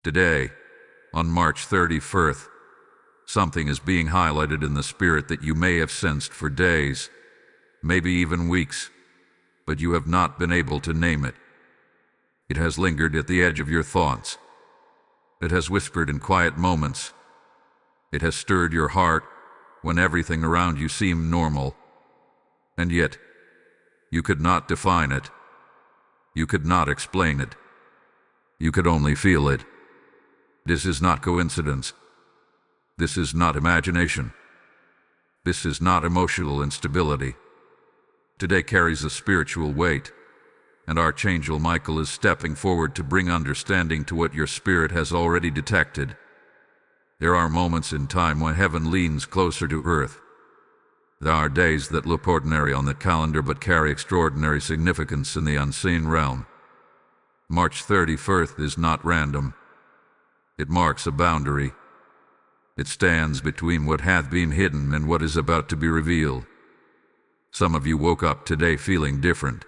Today, on March 31st, something is being highlighted in the spirit that you may have sensed for days, maybe even weeks, but you have not been able to name it. It has lingered at the edge of your thoughts. It has whispered in quiet moments. It has stirred your heart when everything around you seemed normal. And yet, you could not define it. You could not explain it. You could only feel it. This is not coincidence. This is not imagination. This is not emotional instability. Today carries a spiritual weight, and Archangel Michael is stepping forward to bring understanding to what your spirit has already detected. There are moments in time when heaven leans closer to earth. There are days that look ordinary on the calendar but carry extraordinary significance in the unseen realm. March 31st is not random. It marks a boundary. It stands between what hath been hidden and what is about to be revealed. Some of you woke up today feeling different.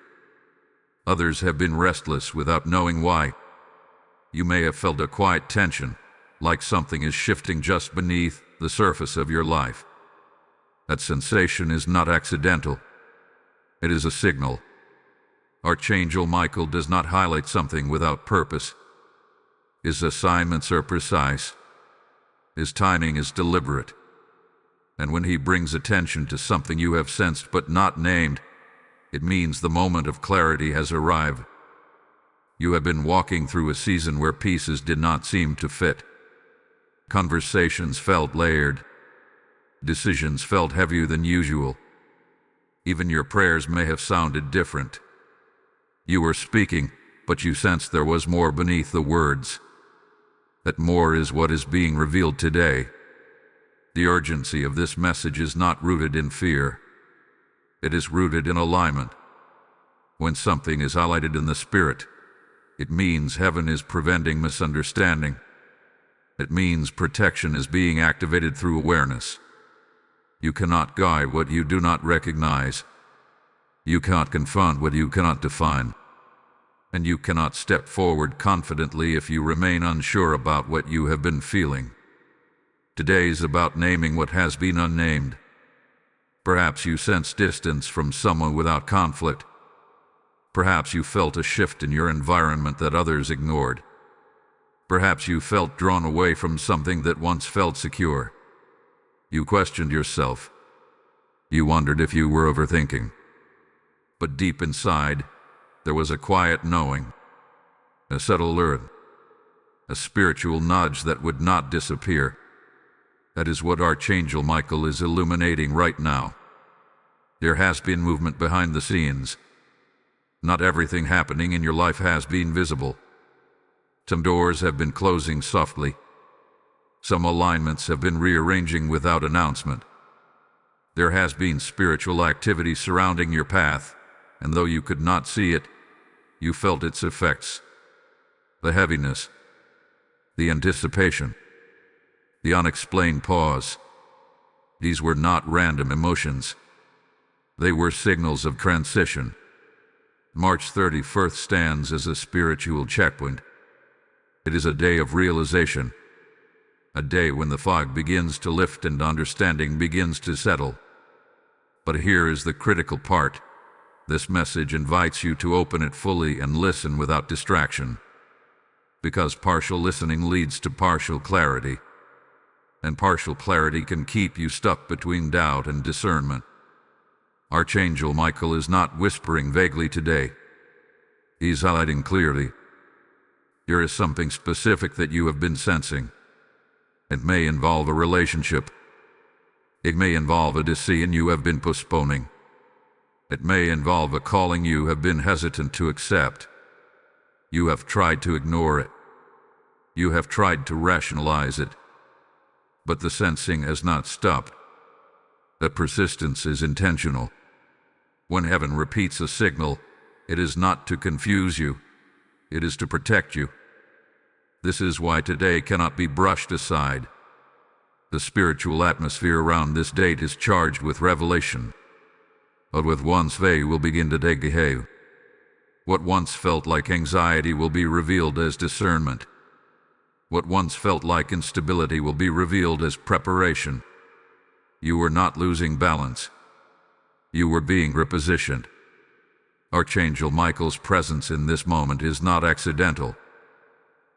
Others have been restless without knowing why. You may have felt a quiet tension, like something is shifting just beneath the surface of your life. That sensation is not accidental. It is a signal. Archangel Michael does not highlight something without purpose. His assignments are precise. His timing is deliberate. And when he brings attention to something you have sensed but not named, it means the moment of clarity has arrived. You have been walking through a season where pieces did not seem to fit. Conversations felt layered. Decisions felt heavier than usual. Even your prayers may have sounded different. You were speaking, but you sensed there was more beneath the words. That more is what is being revealed today. The urgency of this message is not rooted in fear. It is rooted in alignment. When something is highlighted in the spirit, it means heaven is preventing misunderstanding. It means protection is being activated through awareness. You cannot guide what you do not recognize. You cannot confront what you cannot define. And you cannot step forward confidently if you remain unsure about what you have been feeling. Today is about naming what has been unnamed. Perhaps you sense distance from someone without conflict. Perhaps you felt a shift in your environment that others ignored. Perhaps you felt drawn away from something that once felt secure. You questioned yourself. You wondered if you were overthinking. But deep inside, there was a quiet knowing, a subtle alert, a spiritual nudge that would not disappear. That is what Archangel Michael is illuminating right now. There has been movement behind the scenes. Not everything happening in your life has been visible. Some doors have been closing softly. Some alignments have been rearranging without announcement. There has been spiritual activity surrounding your path, and though you could not see it, you felt its effects. The heaviness, the anticipation, the unexplained pause. These were not random emotions. They were signals of transition. March 31st stands as a spiritual checkpoint. It is a day of realization, a day when the fog begins to lift and understanding begins to settle. But here is the critical part. This message invites you to open it fully and listen without distraction. Because partial listening leads to partial clarity. And partial clarity can keep you stuck between doubt and discernment. Archangel Michael is not whispering vaguely today. He's highlighting clearly. There is something specific that you have been sensing. It may involve a relationship. It may involve a decision you have been postponing. It may involve a calling you have been hesitant to accept. You have tried to ignore it. You have tried to rationalize it. But the sensing has not stopped. The persistence is intentional. When heaven repeats a signal, it is not to confuse you. It is to protect you. This is why today cannot be brushed aside. The spiritual atmosphere around this date is charged with revelation. But with once vague will begin to behave. What once felt like anxiety will be revealed as discernment. What once felt like instability will be revealed as preparation. You were not losing balance. You were being repositioned. Archangel Michael's presence in this moment is not accidental.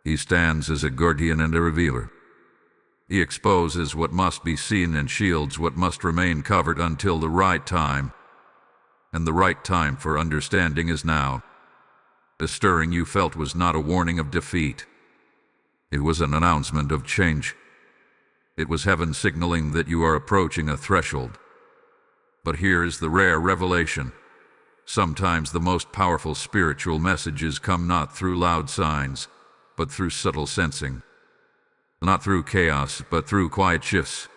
He stands as a guardian and a revealer. He exposes what must be seen and shields what must remain covered until the right time. And the right time for understanding is now. The stirring you felt was not a warning of defeat. It was an announcement of change. It was heaven signaling that you are approaching a threshold. But here is the rare revelation. Sometimes the most powerful spiritual messages come not through loud signs, but through subtle sensing. Not through chaos, but through quiet shifts.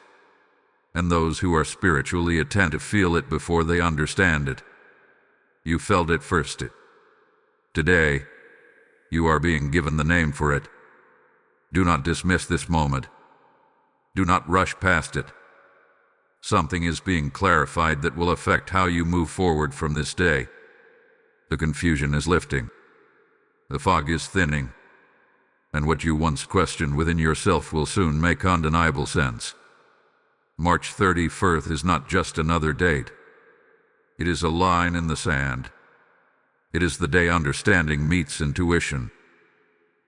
And those who are spiritually attentive feel it before they understand it. You felt it first. Today, you are being given the name for it. Do not dismiss this moment. Do not rush past it. Something is being clarified that will affect how you move forward from this day. The confusion is lifting. The fog is thinning. And what you once questioned within yourself will soon make undeniable sense. March 31st is not just another date. It is a line in the sand. It is the day understanding meets intuition.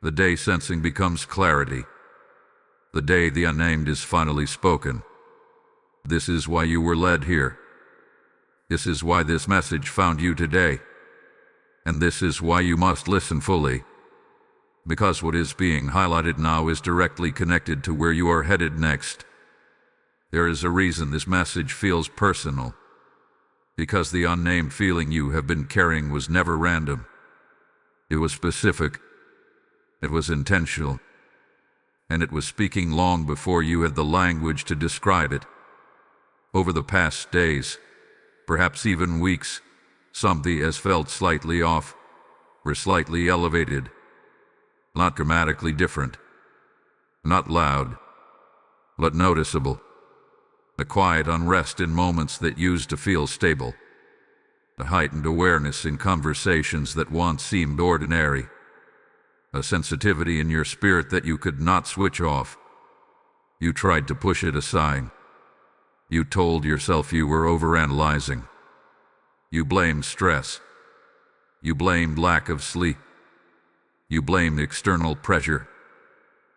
The day sensing becomes clarity. The day the unnamed is finally spoken. This is why you were led here. This is why this message found you today. And this is why you must listen fully. Because what is being highlighted now is directly connected to where you are headed next. There is a reason this message feels personal. Because the unnamed feeling you have been carrying was never random. It was specific. It was intentional. And it was speaking long before you had the language to describe it. Over the past days, perhaps even weeks, something has felt slightly off, or slightly elevated. Not dramatically different. Not loud, but noticeable. A quiet unrest in moments that used to feel stable. A heightened awareness in conversations that once seemed ordinary. A sensitivity in your spirit that you could not switch off. You tried to push it aside. You told yourself you were overanalyzing. You blamed stress. You blamed lack of sleep. You blamed external pressure.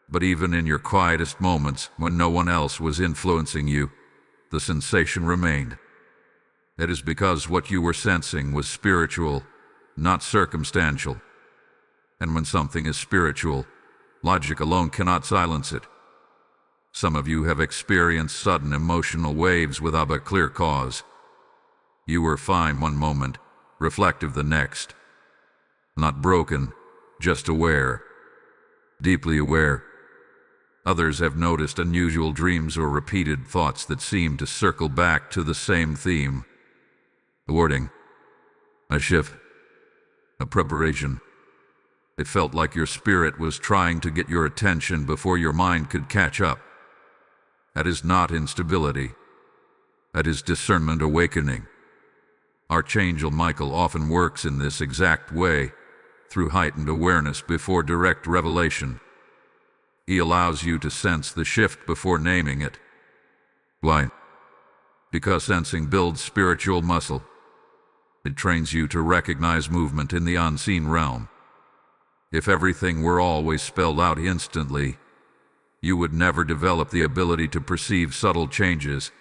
But even in your quietest moments, when no one else was influencing you, the sensation remained. That is because what you were sensing was spiritual, not circumstantial. And when something is spiritual, logic alone cannot silence it. Some of you have experienced sudden emotional waves without a clear cause. You were fine one moment, reflective the next. Not broken, just aware. Deeply aware. Others have noticed unusual dreams or repeated thoughts that seem to circle back to the same theme. A warning. A shift. A preparation. It felt like your spirit was trying to get your attention before your mind could catch up. That is not instability. That is discernment awakening. Archangel Michael often works in this exact way, through heightened awareness before direct revelation. He allows you to sense the shift before naming it. Why? Because sensing builds spiritual muscle. It trains you to recognize movement in the unseen realm. If everything were always spelled out instantly, you would never develop the ability to perceive subtle changes.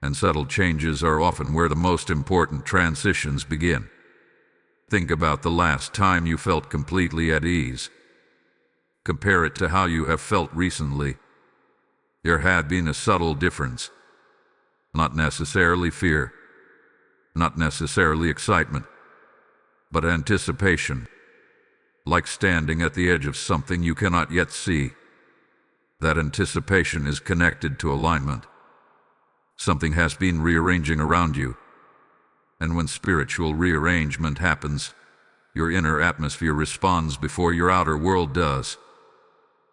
And subtle changes are often where the most important transitions begin. Think about the last time you felt completely at ease. Compare it to how you have felt recently. There had been a subtle difference. Not necessarily fear. Not necessarily excitement. But anticipation. Like standing at the edge of something you cannot yet see. That anticipation is connected to alignment. Something has been rearranging around you. And when spiritual rearrangement happens, your inner atmosphere responds before your outer world does.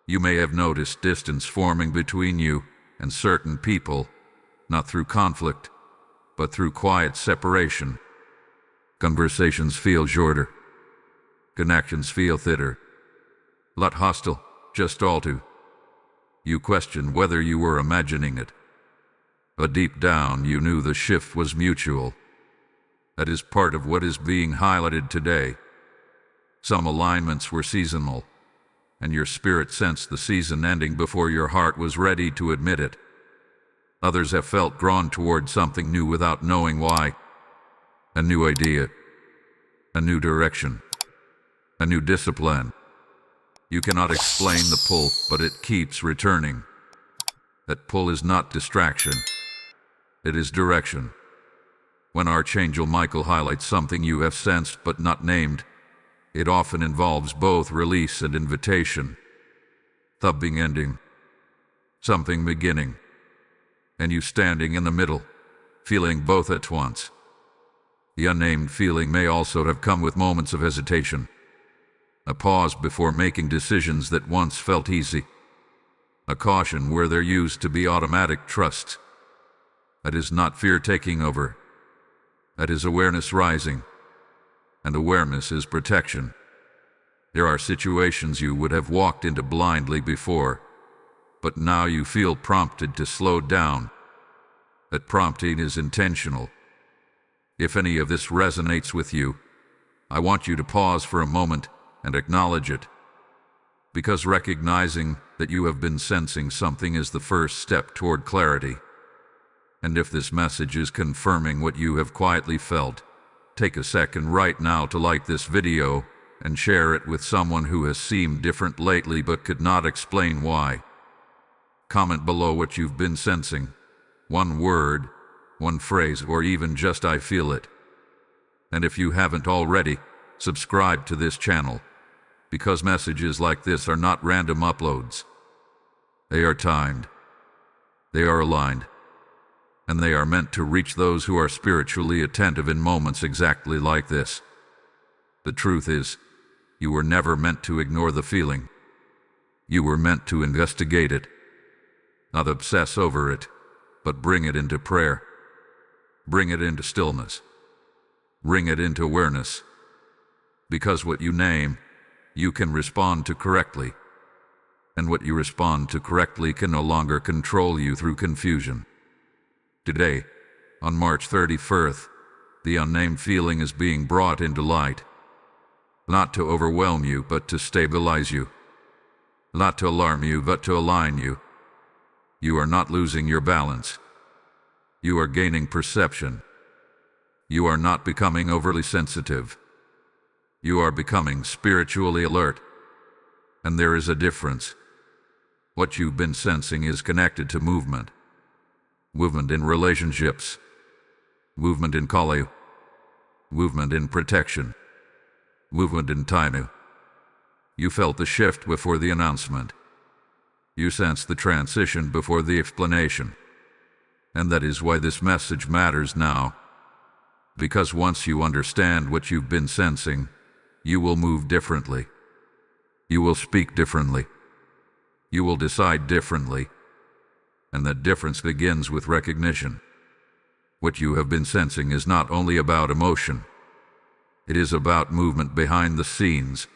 You may have noticed distance forming between you and certain people, not through conflict, but through quiet separation. Conversations feel shorter. Connections feel thinner. Not hostile, just all too. You questioned whether you were imagining it. But deep down you knew the shift was mutual. That is part of what is being highlighted today. Some alignments were seasonal, and your spirit sensed the season ending before your heart was ready to admit it. Others have felt drawn toward something new without knowing why. A new idea, a new direction, a new discipline. You cannot explain the pull, but it keeps returning. That pull is not distraction. It is direction. When Archangel Michael highlights something you have sensed but not named, it often involves both release and invitation. Something ending, something beginning, and you standing in the middle, feeling both at once. The unnamed feeling may also have come with moments of hesitation, a pause before making decisions that once felt easy, a caution where there used to be automatic trust. That is not fear taking over. That is awareness rising. And awareness is protection. There are situations you would have walked into blindly before, but now you feel prompted to slow down. That prompting is intentional. If any of this resonates with you, I want you to pause for a moment and acknowledge it, because recognizing that you have been sensing something is the first step toward clarity. And if this message is confirming what you have quietly felt, take a second right now to like this video and share it with someone who has seemed different lately but could not explain why. Comment below what you've been sensing. One word, one phrase, or even just "I feel it." And if you haven't already, subscribe to this channel, because messages like this are not random uploads. They are timed. They are aligned. And they are meant to reach those who are spiritually attentive in moments exactly like this. The truth is, you were never meant to ignore the feeling. You were meant to investigate it, not obsess over it, but bring it into prayer. Bring it into stillness. Bring it into awareness. Because what you name, you can respond to correctly. And what you respond to correctly can no longer control you through confusion. Today, on March 31st, the unnamed feeling is being brought into light. Not to overwhelm you, but to stabilize you. Not to alarm you, but to align you. You are not losing your balance. You are gaining perception. You are not becoming overly sensitive. You are becoming spiritually alert. And there is a difference. What you've been sensing is connected to movement. Movement in relationships, movement in calling, movement in protection, movement in timing. You felt the shift before the announcement. You sensed the transition before the explanation. And that is why this message matters now. Because once you understand what you've been sensing, you will move differently. You will speak differently. You will decide differently. And that difference begins with recognition. What you have been sensing is not only about emotion. It is about movement behind the scenes.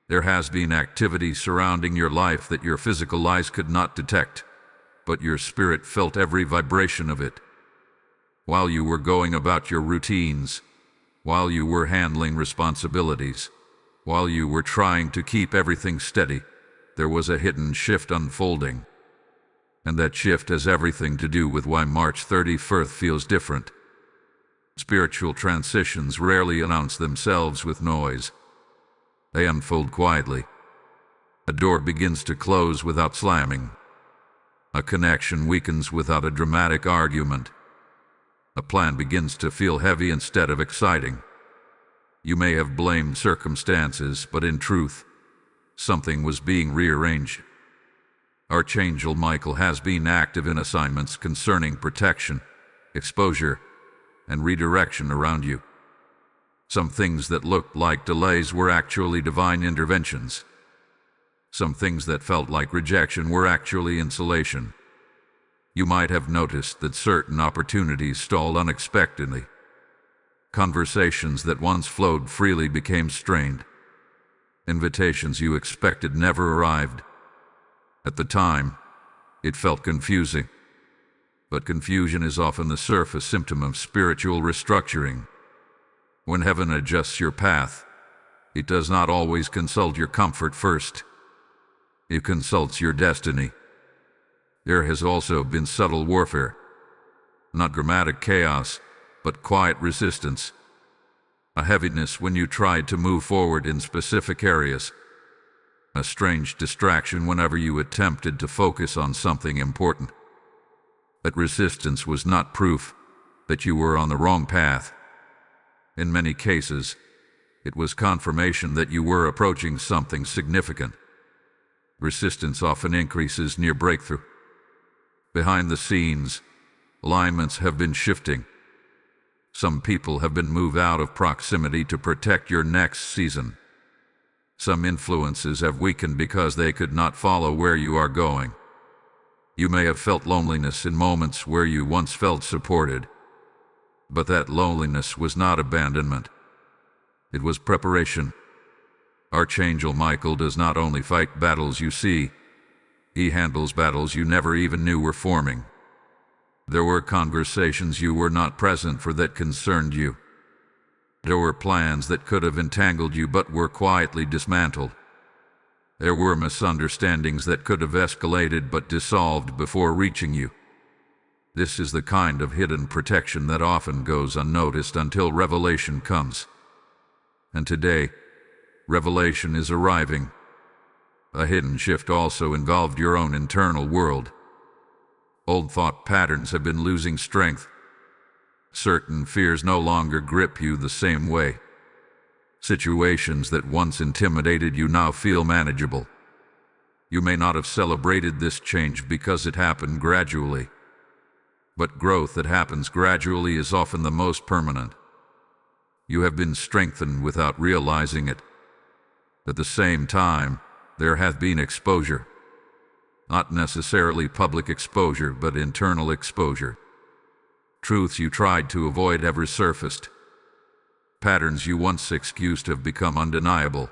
There has been activity surrounding your life that your physical eyes could not detect, but your spirit felt every vibration of it. While you were going about your routines, while you were handling responsibilities, while you were trying to keep everything steady, there was a hidden shift unfolding. And that shift has everything to do with why March 31st feels different. Spiritual transitions rarely announce themselves with noise. They unfold quietly. A door begins to close without slamming. A connection weakens without a dramatic argument. A plan begins to feel heavy instead of exciting. You may have blamed circumstances, but in truth, something was being rearranged. Archangel Michael has been active in assignments concerning protection, exposure, and redirection around you. Some things that looked like delays were actually divine interventions. Some things that felt like rejection were actually insulation. You might have noticed that certain opportunities stalled unexpectedly. Conversations that once flowed freely became strained. Invitations you expected never arrived. At the time, it felt confusing. But confusion is often the surface symptom of spiritual restructuring. When heaven adjusts your path, it does not always consult your comfort first. It consults your destiny. There has also been subtle warfare. Not dramatic chaos, but quiet resistance. A heaviness when you tried to move forward in specific areas. A strange distraction whenever you attempted to focus on something important. That resistance was not proof that you were on the wrong path. In many cases, it was confirmation that you were approaching something significant. Resistance often increases near breakthrough. Behind the scenes, alignments have been shifting. Some people have been moved out of proximity to protect your next season. Some influences have weakened because they could not follow where you are going. You may have felt loneliness in moments where you once felt supported. But that loneliness was not abandonment. It was preparation. Archangel Michael does not only fight battles you see, he handles battles you never even knew were forming. There were conversations you were not present for that concerned you. There were plans that could have entangled you but were quietly dismantled. There were misunderstandings that could have escalated but dissolved before reaching you. This is the kind of hidden protection that often goes unnoticed until revelation comes. And today, revelation is arriving. A hidden shift also involved your own internal world. Old thought patterns have been losing strength. Certain fears no longer grip you the same way. Situations that once intimidated you now feel manageable. You may not have celebrated this change because it happened gradually. But growth that happens gradually is often the most permanent. You have been strengthened without realizing it. At the same time, there hath been exposure. Not necessarily public exposure, but internal exposure. Truths you tried to avoid have resurfaced. Patterns you once excused have become undeniable.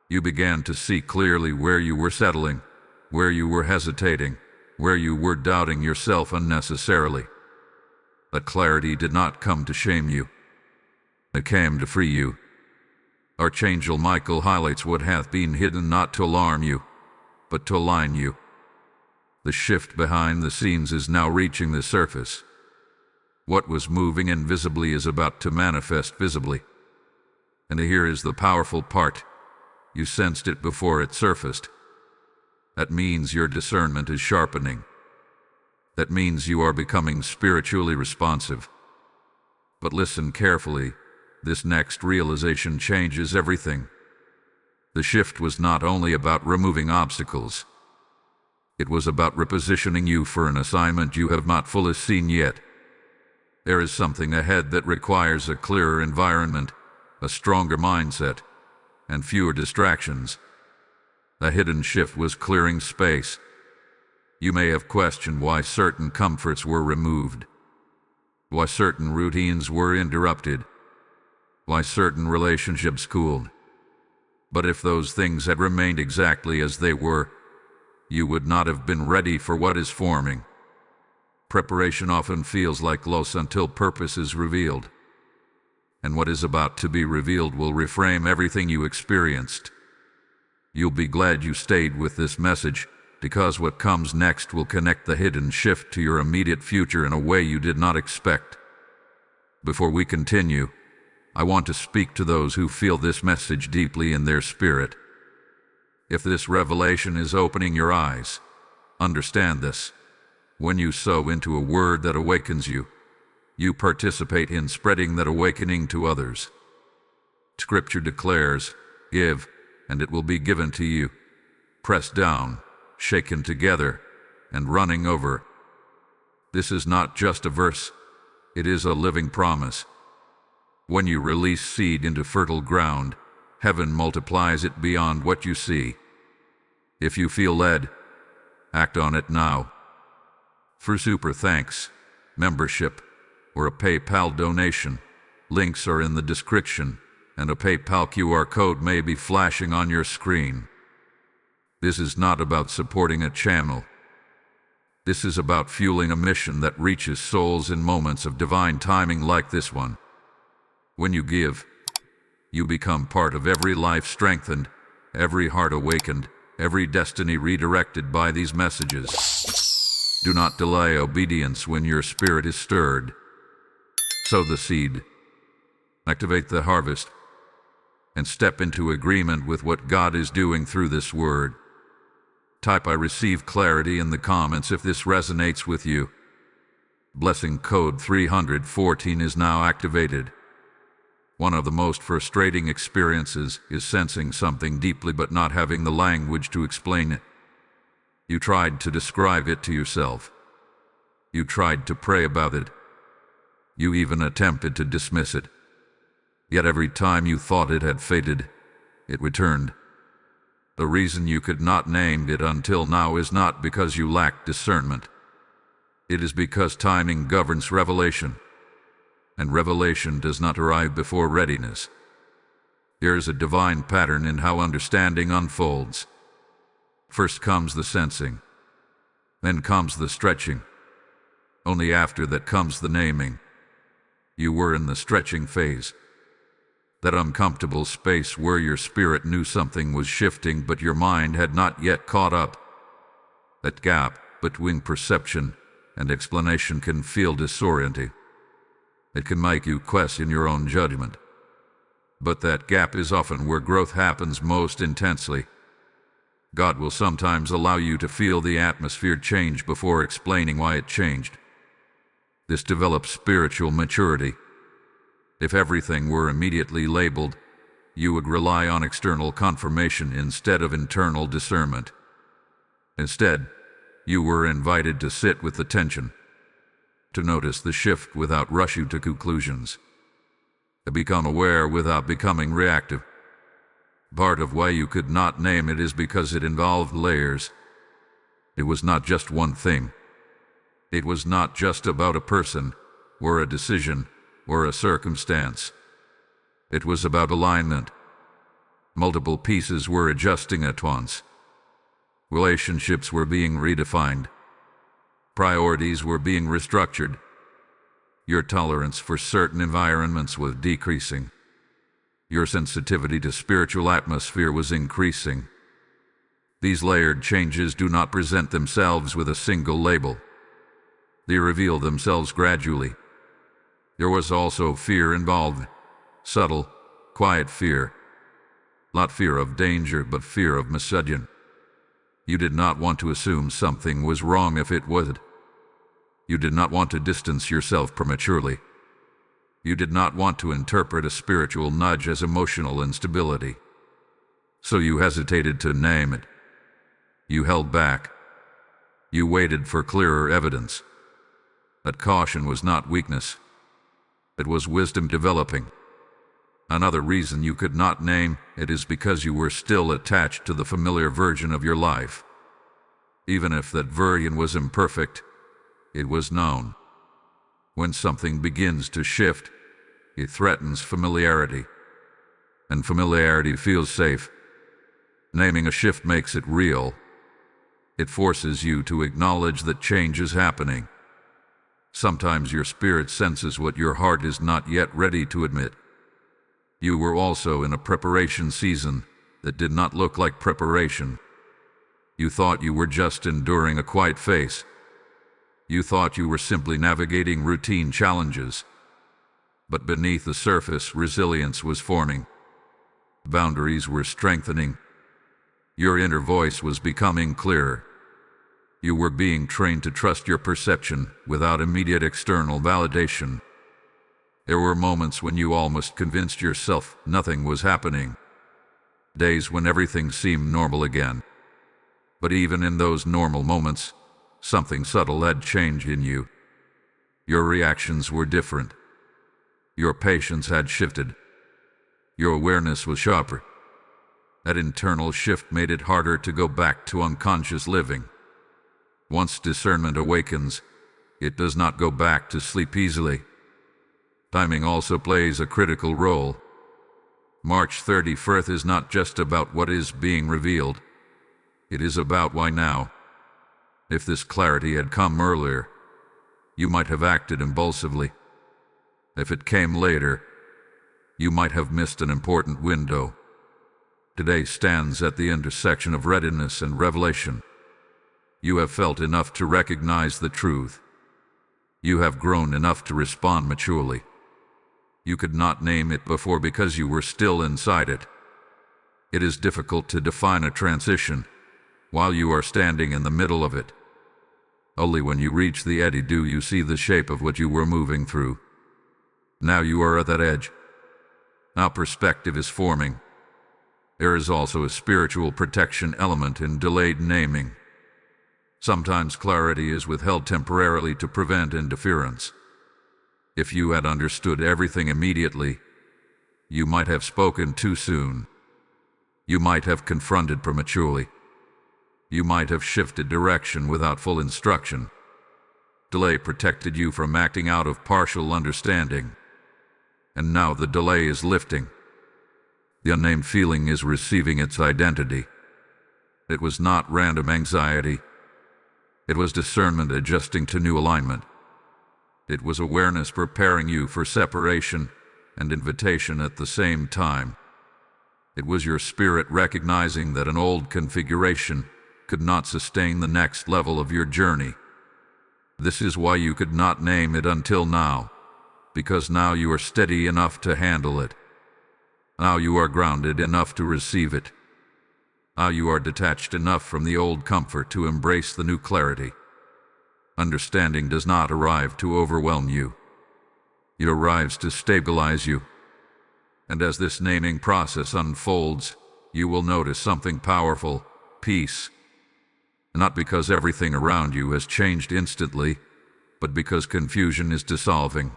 You began to see clearly where you were settling, where you were hesitating, where you were doubting yourself unnecessarily. That clarity did not come to shame you. It came to free you. Archangel Michael highlights what hath been hidden not to alarm you, but to align you. The shift behind the scenes is now reaching the surface. What was moving invisibly is about to manifest visibly. And here is the powerful part. You sensed it before it surfaced. That means your discernment is sharpening. That means you are becoming spiritually responsive. But listen carefully. This next realization changes everything. The shift was not only about removing obstacles. It was about repositioning you for an assignment you have not fully seen yet. There is something ahead that requires a clearer environment, a stronger mindset, and fewer distractions. The hidden shift was clearing space. You may have questioned why certain comforts were removed, why certain routines were interrupted, why certain relationships cooled. But if those things had remained exactly as they were, you would not have been ready for what is forming. Preparation often feels like loss until purpose is revealed. And what is about to be revealed will reframe everything you experienced. You'll be glad you stayed with this message, because what comes next will connect the hidden shift to your immediate future in a way you did not expect. Before we continue, I want to speak to those who feel this message deeply in their spirit. If this revelation is opening your eyes, understand this. When you sow into a word that awakens you, you participate in spreading that awakening to others. Scripture declares, "Give, and it will be given to you, pressed down, shaken together, and running over." This is not just a verse, it is a living promise. When you release seed into fertile ground, heaven multiplies it beyond what you see. If you feel led, act on it now. For super thanks, membership, or a PayPal donation, links are in the description. and a PayPal QR code may be flashing on your screen. This is not about supporting a channel. This is about fueling a mission that reaches souls in moments of divine timing like this one. When you give, you become part of every life strengthened, every heart awakened, every destiny redirected by these messages. Do not delay obedience when your spirit is stirred. Sow the seed, activate the harvest, and step into agreement with what God is doing through this word. Type "I receive clarity" in the comments if this resonates with you. Blessing code 314 is now activated. One of the most frustrating experiences is sensing something deeply but not having the language to explain it. You tried to describe it to yourself. You tried to pray about it. You even attempted to dismiss it. Yet every time you thought it had faded, it returned. The reason you could not name it until now is not because you lacked discernment. It is because timing governs revelation, and revelation does not arrive before readiness. There is a divine pattern in how understanding unfolds. First comes the sensing, then comes the stretching. Only after that comes the naming. You were in the stretching phase. That uncomfortable space where your spirit knew something was shifting but your mind had not yet caught up. That gap between perception and explanation can feel disorienting. It can make you question your own judgment. But that gap is often where growth happens most intensely. God will sometimes allow you to feel the atmosphere change before explaining why it changed. This develops spiritual maturity. If everything were immediately labeled, you would rely on external confirmation instead of internal discernment. Instead, you were invited to sit with the tension, to notice the shift without rushing to conclusions, to become aware without becoming reactive. Part of why you could not name it is because it involved layers. It was not just one thing. It was not just about a person, or a decision, or a circumstance. It was about alignment. Multiple pieces were adjusting at once. Relationships were being redefined. Priorities were being restructured. Your tolerance for certain environments was decreasing. Your sensitivity to spiritual atmosphere was increasing. These layered changes do not present themselves with a single label. They reveal themselves gradually. There was also fear involved. Subtle, quiet fear. Not fear of danger, but fear of misjudgment. You did not want to assume something was wrong if it wasn't. You did not want to distance yourself prematurely. You did not want to interpret a spiritual nudge as emotional instability. So you hesitated to name it. You held back. You waited for clearer evidence. That caution was not weakness. It was wisdom developing. Another reason you could not name it is because you were still attached to the familiar version of your life. Even if that version was imperfect, it was known. When something begins to shift, it threatens familiarity. And familiarity feels safe. Naming a shift makes it real. It forces you to acknowledge that change is happening. Sometimes your spirit senses what your heart is not yet ready to admit. You were also in a preparation season that did not look like preparation. You thought you were just enduring a quiet phase. You thought you were simply navigating routine challenges. But beneath the surface, resilience was forming. Boundaries were strengthening. Your inner voice was becoming clearer. You were being trained to trust your perception without immediate external validation. There were moments when you almost convinced yourself nothing was happening. Days when everything seemed normal again. But even in those normal moments, something subtle had changed in you. Your reactions were different. Your patience had shifted. Your awareness was sharper. That internal shift made it harder to go back to unconscious living. Once discernment awakens, it does not go back to sleep easily. Timing also plays a critical role. March 31st is not just about what is being revealed. It is about why now. If this clarity had come earlier, you might have acted impulsively. If it came later, you might have missed an important window. Today stands at the intersection of readiness and revelation. You have felt enough to recognize the truth. You have grown enough to respond maturely. You could not name it before because you were still inside it. It is difficult to define a transition while you are standing in the middle of it. Only when you reach the eddy do you see the shape of what you were moving through. Now you are at that edge. Now perspective is forming. There is also a spiritual protection element in delayed naming. Sometimes clarity is withheld temporarily to prevent interference. If you had understood everything immediately, you might have spoken too soon. You might have confronted prematurely. You might have shifted direction without full instruction. Delay protected you from acting out of partial understanding. And now the delay is lifting. The unnamed feeling is receiving its identity. It was not random anxiety. It was discernment adjusting to new alignment. It was awareness preparing you for separation and invitation at the same time. It was your spirit recognizing that an old configuration could not sustain the next level of your journey. This is why you could not name it until now, because now you are steady enough to handle it. Now you are grounded enough to receive it. Now you are detached enough from the old comfort to embrace the new clarity. Understanding does not arrive to overwhelm you. It arrives to stabilize you. And as this naming process unfolds, you will notice something powerful: peace. Not because everything around you has changed instantly, but because confusion is dissolving.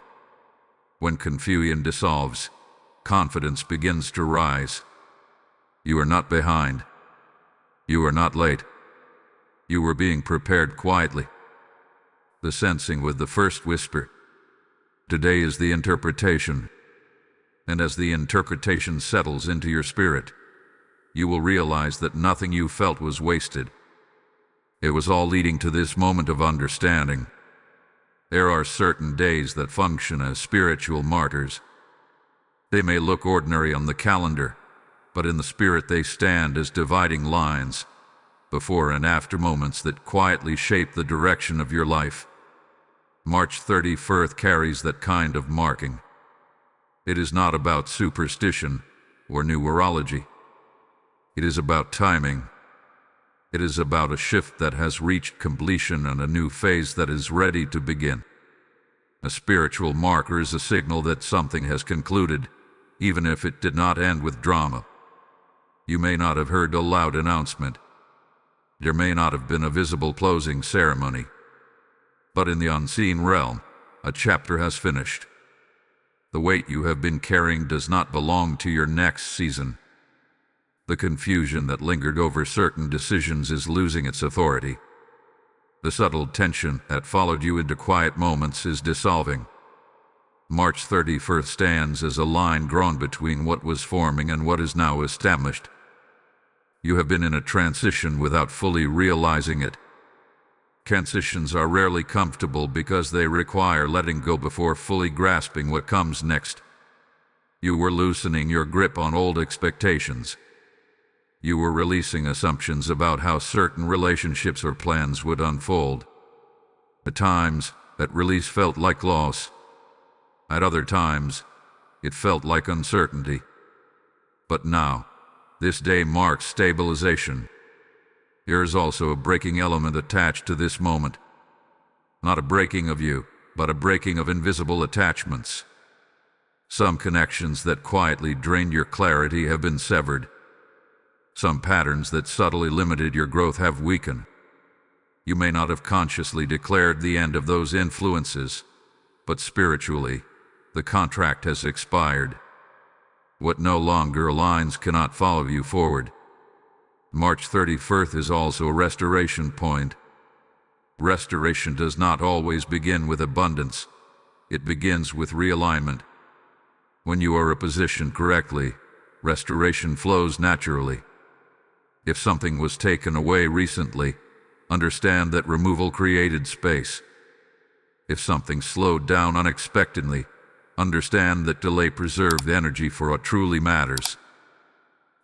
When confusion dissolves, confidence begins to rise. You are not behind. You are not late. You were being prepared quietly. The sensing with the first whisper. Today is the interpretation. And as the interpretation settles into your spirit, you will realize that nothing you felt was wasted. It was all leading to this moment of understanding. There are certain days that function as spiritual martyrs. They may look ordinary on the calendar, but in the spirit they stand as dividing lines, before and after moments that quietly shape the direction of your life. March 31st carries that kind of marking. It is not about superstition or numerology. It is about timing. It is about a shift that has reached completion and a new phase that is ready to begin. A spiritual marker is a signal that something has concluded, even if it did not end with drama. You may not have heard a loud announcement. There may not have been a visible closing ceremony. But in the unseen realm, a chapter has finished. The weight you have been carrying does not belong to your next season. The confusion that lingered over certain decisions is losing its authority. The subtle tension that followed you into quiet moments is dissolving. March 31st stands as a line drawn between what was forming and what is now established. You have been in a transition without fully realizing it. Transitions are rarely comfortable because they require letting go before fully grasping what comes next. You were loosening your grip on old expectations. You were releasing assumptions about how certain relationships or plans would unfold. At times, that release felt like loss. At other times, it felt like uncertainty. But now, this day marks stabilization. There is also a breaking element attached to this moment. Not a breaking of you, but a breaking of invisible attachments. Some connections that quietly drained your clarity have been severed. Some patterns that subtly limited your growth have weakened. You may not have consciously declared the end of those influences, but spiritually, the contract has expired. What no longer aligns cannot follow you forward. March 31st is also a restoration point. Restoration does not always begin with abundance. It begins with realignment. When you are positioned correctly, restoration flows naturally. If something was taken away recently, understand that removal created space. If something slowed down unexpectedly, understand that delay preserved energy for what truly matters.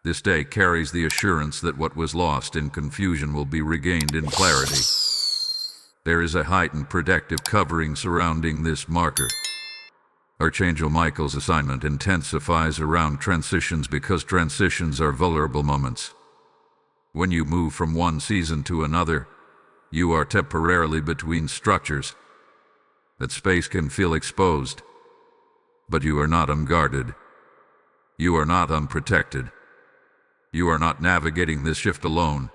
This day carries the assurance that what was lost in confusion will be regained in clarity. There is a heightened protective covering surrounding this marker. Archangel Michael's assignment intensifies around transitions because transitions are vulnerable moments. When you move from one season to another, you are temporarily between structures. That space can feel exposed, but you are not unguarded. You are not unprotected. You are not navigating this shift alone.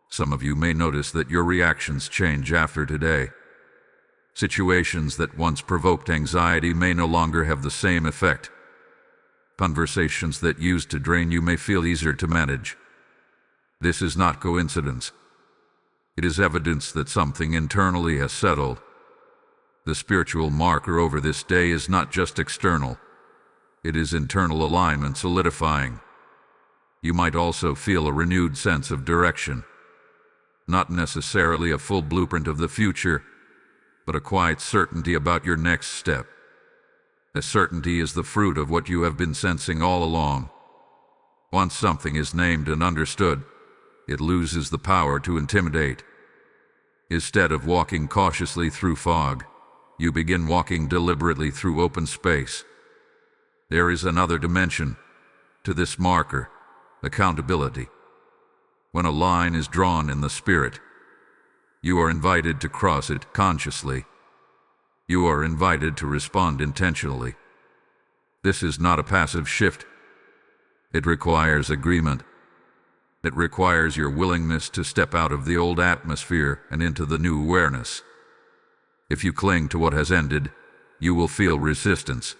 Some of you may notice that your reactions change after today. Situations that once provoked anxiety may no longer have the same effect. Conversations that used to drain you may feel easier to manage. This is not coincidence. It is evidence that something internally has settled. The spiritual marker over this day is not just external. It is internal alignment solidifying. You might also feel a renewed sense of direction. Not necessarily a full blueprint of the future, but a quiet certainty about your next step. A certainty is the fruit of what you have been sensing all along. Once something is named and understood, it loses the power to intimidate. Instead of walking cautiously through fog, you begin walking deliberately through open space. There is another dimension to this marker: accountability. When a line is drawn in the spirit, you are invited to cross it consciously. You are invited to respond intentionally. This is not a passive shift. It requires agreement. It requires your willingness to step out of the old atmosphere and into the new awareness. If you cling to what has ended, you will feel resistance.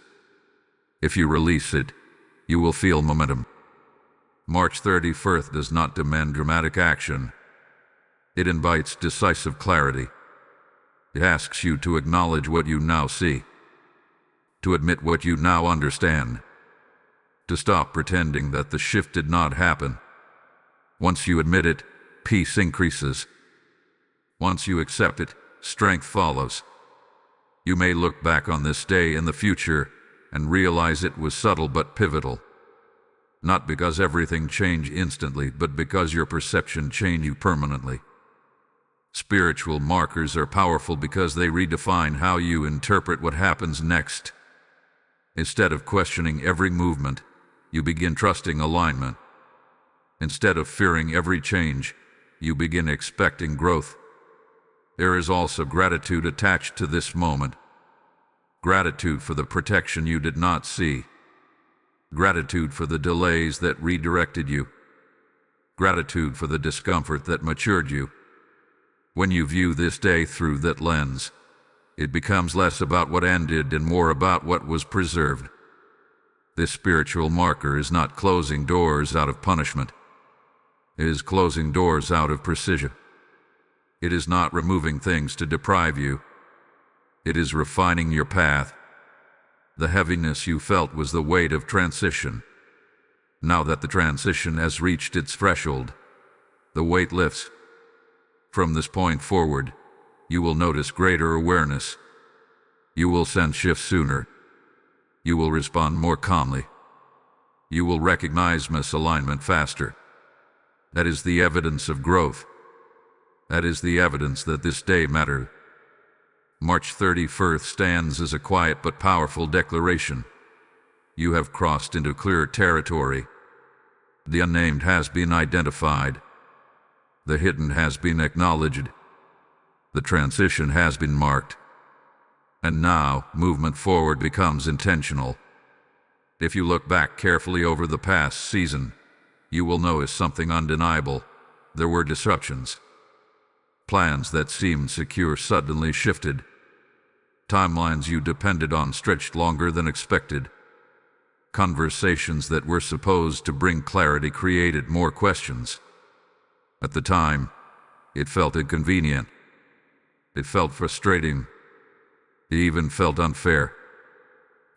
If you release it, you will feel momentum. March 31st does not demand dramatic action. It invites decisive clarity. It asks you to acknowledge what you now see, to admit what you now understand, to stop pretending that the shift did not happen. Once you admit it, peace increases. Once you accept it, strength follows. You may look back on this day in the future and realize it was subtle but pivotal. Not because everything changed instantly, but because your perception changed you permanently. Spiritual markers are powerful because they redefine how you interpret what happens next. Instead of questioning every movement, you begin trusting alignment. Instead of fearing every change, you begin expecting growth. There is also gratitude attached to this moment. Gratitude for the protection you did not see. Gratitude for the delays that redirected you. Gratitude for the discomfort that matured you. When you view this day through that lens, it becomes less about what ended and more about what was preserved. This spiritual marker is not closing doors out of punishment. It is closing doors out of precision. It is not removing things to deprive you. It is refining your path. The heaviness you felt was the weight of transition. Now that the transition has reached its threshold, the weight lifts. From this point forward, you will notice greater awareness. You will sense shifts sooner. You will respond more calmly. You will recognize misalignment faster. That is the evidence of growth. That is the evidence that this day mattered. March 31st stands as a quiet but powerful declaration. You have crossed into clear territory. The unnamed has been identified. The hidden has been acknowledged. The transition has been marked. And now, movement forward becomes intentional. If you look back carefully over the past season, you will notice something undeniable. There were disruptions. Plans that seemed secure suddenly shifted. Timelines you depended on stretched longer than expected. Conversations that were supposed to bring clarity created more questions. At the time, it felt inconvenient. It felt frustrating. It even felt unfair.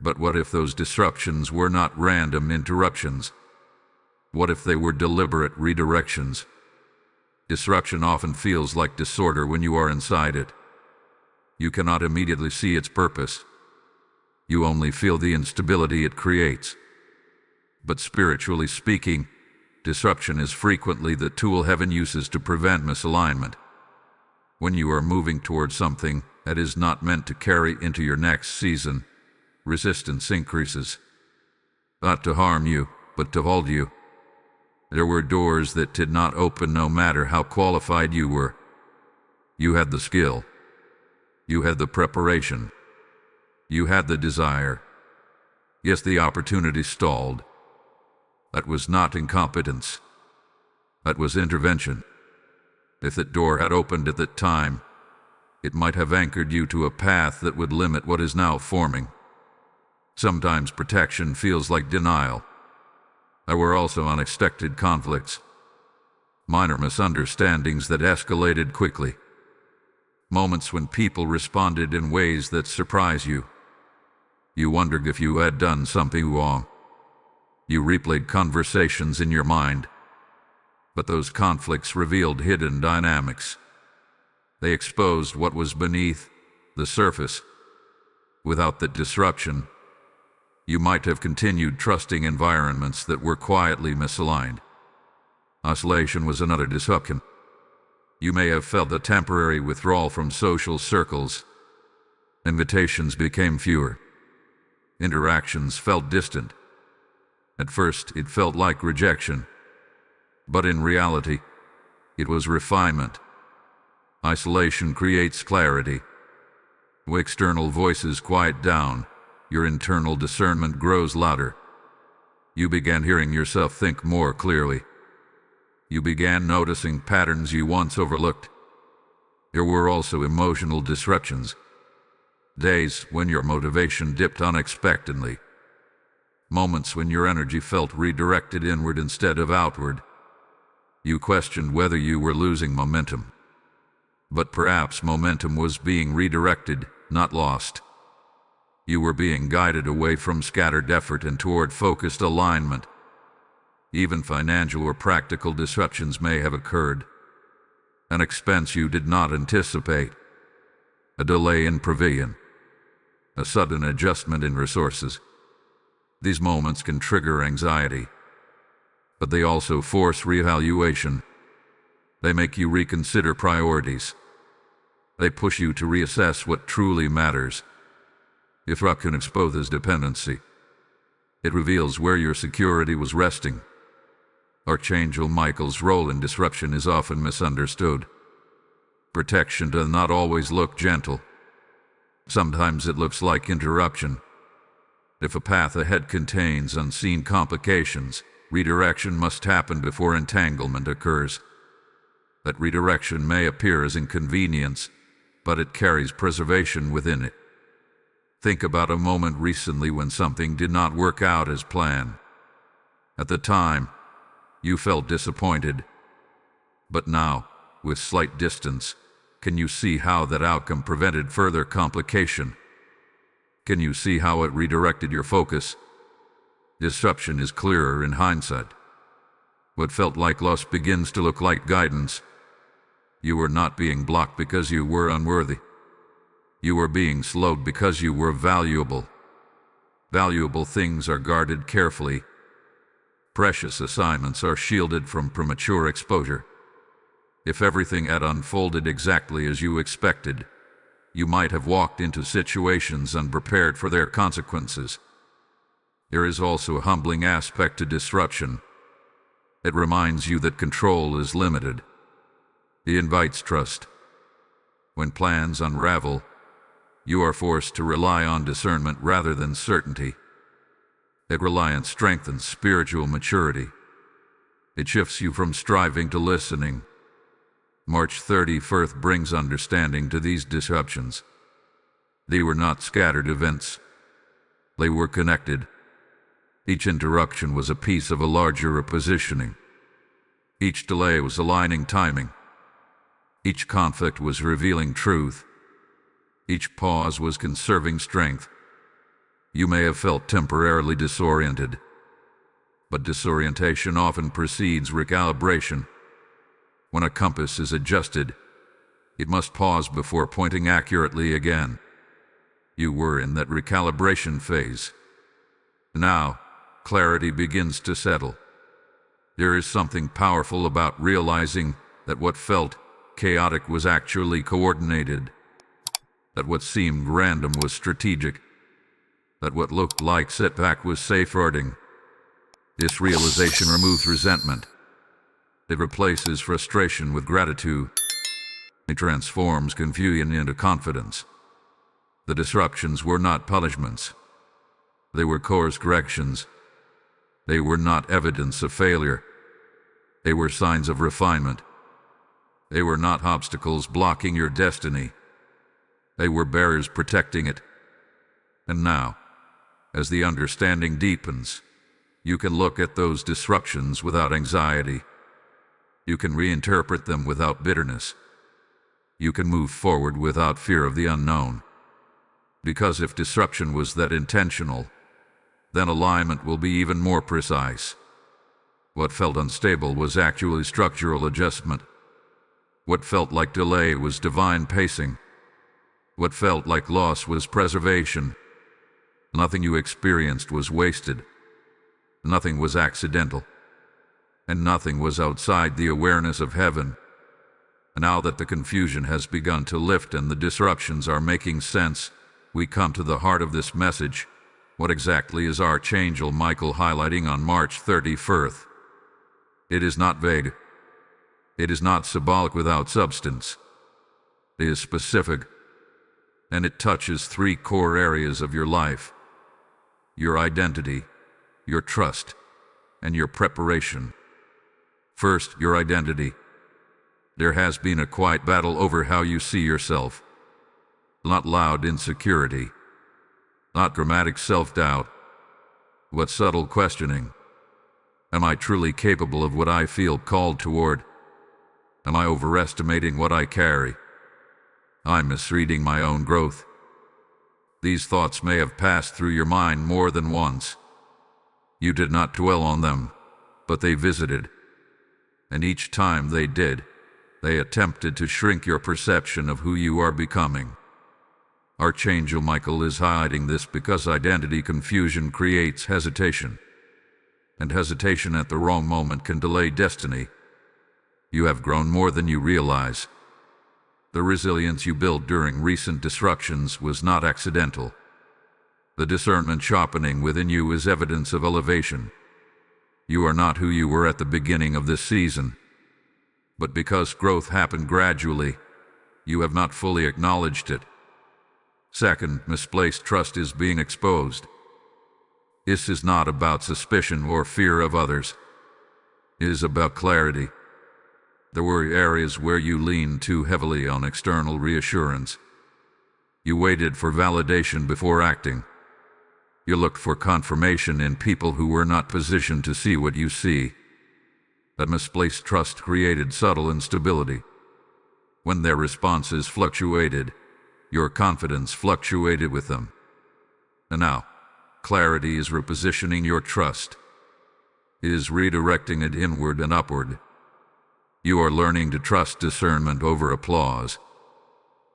But what if those disruptions were not random interruptions? What if they were deliberate redirections? Disruption often feels like disorder when you are inside it. You cannot immediately see its purpose. You only feel the instability it creates. But spiritually speaking, disruption is frequently the tool heaven uses to prevent misalignment. When you are moving towards something that is not meant to carry into your next season, resistance increases. Not to harm you, but to hold you. There were doors that did not open no matter how qualified you were. You had the skill. You had the preparation. You had the desire. Yes, the opportunity stalled. That was not incompetence. That was intervention. If that door had opened at that time, it might have anchored you to a path that would limit what is now forming. Sometimes protection feels like denial. There were also unexpected conflicts. Minor misunderstandings that escalated quickly. Moments when people responded in ways that surprise you. You wondered if you had done something wrong. You replayed conversations in your mind. But those conflicts revealed hidden dynamics. They exposed what was beneath the surface. Without the disruption, you might have continued trusting environments that were quietly misaligned. Isolation was another disruption. You may have felt a temporary withdrawal from social circles. Invitations became fewer. Interactions felt distant. At first, it felt like rejection. But in reality, it was refinement. Isolation creates clarity. When external voices quiet down, your internal discernment grows louder. You began hearing yourself think more clearly. You began noticing patterns you once overlooked. There were also emotional disruptions. Days when your motivation dipped unexpectedly. Moments when your energy felt redirected inward instead of outward. You questioned whether you were losing momentum. But perhaps momentum was being redirected, not lost. You were being guided away from scattered effort and toward focused alignment. Even financial or practical disruptions may have occurred. An expense you did not anticipate. A delay in provision. A sudden adjustment in resources. These moments can trigger anxiety. But they also force reevaluation. They make you reconsider priorities. They push you to reassess what truly matters. Disruption exposes dependency. It reveals where your security was resting. Archangel Michael's role in disruption is often misunderstood. Protection does not always look gentle. Sometimes it looks like interruption. If a path ahead contains unseen complications, redirection must happen before entanglement occurs. That redirection may appear as inconvenience, but it carries preservation within it. Think about a moment recently when something did not work out as planned. At the time, you felt disappointed. But now, with slight distance, can you see how that outcome prevented further complication? Can you see how it redirected your focus? Disruption is clearer in hindsight. What felt like loss begins to look like guidance. You were not being blocked because you were unworthy. You were being slowed because you were valuable. Valuable things are guarded carefully. Precious assignments are shielded from premature exposure. If everything had unfolded exactly as you expected, you might have walked into situations unprepared for their consequences. There is also a humbling aspect to disruption. It reminds you that control is limited. It invites trust. When plans unravel, you are forced to rely on discernment rather than certainty. That reliance strengthens spiritual maturity. It shifts you from striving to listening. March 31st brings understanding to these disruptions. They were not scattered events. They were connected. Each interruption was a piece of a larger repositioning. Each delay was aligning timing. Each conflict was revealing truth. Each pause was conserving strength. You may have felt temporarily disoriented, but disorientation often precedes recalibration. When a compass is adjusted, it must pause before pointing accurately again. You were in that recalibration phase. Now, clarity begins to settle. There is something powerful about realizing that what felt chaotic was actually coordinated, that what seemed random was strategic, that what looked like setback was safeguarding. This realization removes resentment. It replaces frustration with gratitude. It transforms confusion into confidence. The disruptions were not punishments. They were course corrections. They were not evidence of failure. They were signs of refinement. They were not obstacles blocking your destiny. They were barriers protecting it. And now, as the understanding deepens, you can look at those disruptions without anxiety. You can reinterpret them without bitterness. You can move forward without fear of the unknown. Because if disruption was that intentional, then alignment will be even more precise. What felt unstable was actually structural adjustment. What felt like delay was divine pacing. What felt like loss was preservation. Nothing you experienced was wasted. Nothing was accidental. And nothing was outside the awareness of heaven. Now that the confusion has begun to lift and the disruptions are making sense, we come to the heart of this message. What exactly is Archangel Michael highlighting on March 31st? It is not vague. It is not symbolic without substance. It is specific, and it touches three core areas of your life: your identity, your trust, and your preparation. First, your identity. There has been a quiet battle over how you see yourself. Not loud insecurity, not dramatic self-doubt, but subtle questioning. Am I truly capable of what I feel called toward? Am I overestimating what I carry? I'm misreading my own growth. These thoughts may have passed through your mind more than once. You did not dwell on them, but they visited. And each time they did, they attempted to shrink your perception of who you are becoming. Archangel Michael is highlighting this because identity confusion creates hesitation. And hesitation at the wrong moment can delay destiny. You have grown more than you realize. The resilience you built during recent disruptions was not accidental. The discernment sharpening within you is evidence of elevation. You are not who you were at the beginning of this season. But because growth happened gradually, you have not fully acknowledged it. Second, misplaced trust is being exposed. This is not about suspicion or fear of others. It is about clarity. There were areas where you leaned too heavily on external reassurance. You waited for validation before acting. You looked for confirmation in people who were not positioned to see what you see. That misplaced trust created subtle instability. When their responses fluctuated, your confidence fluctuated with them. And now, clarity is repositioning your trust. It is redirecting it inward and upward. You are learning to trust discernment over applause,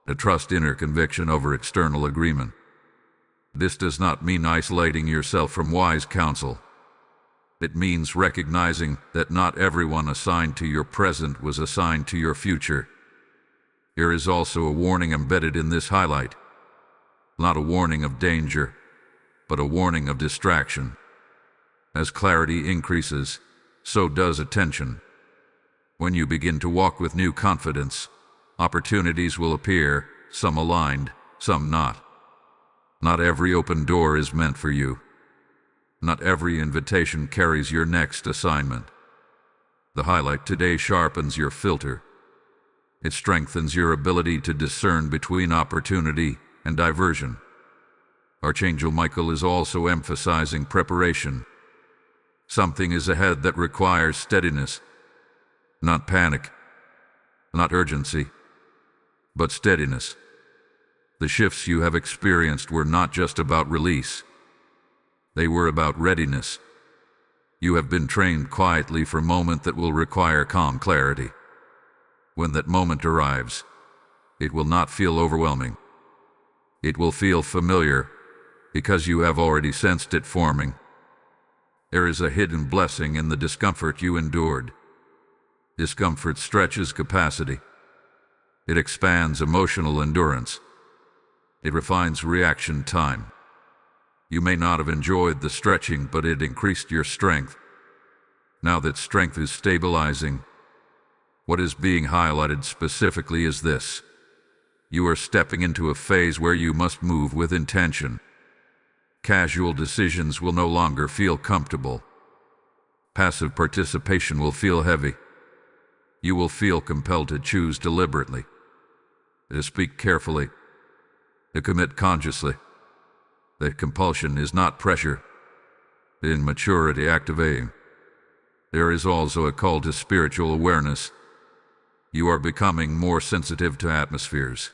to trust inner conviction over external agreement. This does not mean isolating yourself from wise counsel. It means recognizing that not everyone assigned to your present was assigned to your future. There is also a warning embedded in this highlight. Not a warning of danger, but a warning of distraction. As clarity increases, so does attention. When you begin to walk with new confidence, opportunities will appear, some aligned, some not. Not every open door is meant for you. Not every invitation carries your next assignment. The highlight today sharpens your filter. It strengthens your ability to discern between opportunity and diversion. Archangel Michael is also emphasizing preparation. Something is ahead that requires steadiness. Not panic, not urgency, but steadiness. The shifts you have experienced were not just about release. They were about readiness. You have been trained quietly for a moment that will require calm clarity. When that moment arrives, it will not feel overwhelming. It will feel familiar, because you have already sensed it forming. There is a hidden blessing in the discomfort you endured. Discomfort stretches capacity. It expands emotional endurance. It refines reaction time. You may not have enjoyed the stretching, but it increased your strength. Now that strength is stabilizing, what is being highlighted specifically is this. You are stepping into a phase where you must move with intention. Casual decisions will no longer feel comfortable. Passive participation will feel heavy. You will feel compelled to choose deliberately, to speak carefully, to commit consciously. That compulsion is not pressure, in maturity activating. There is also a call to spiritual awareness. You are becoming more sensitive to atmospheres.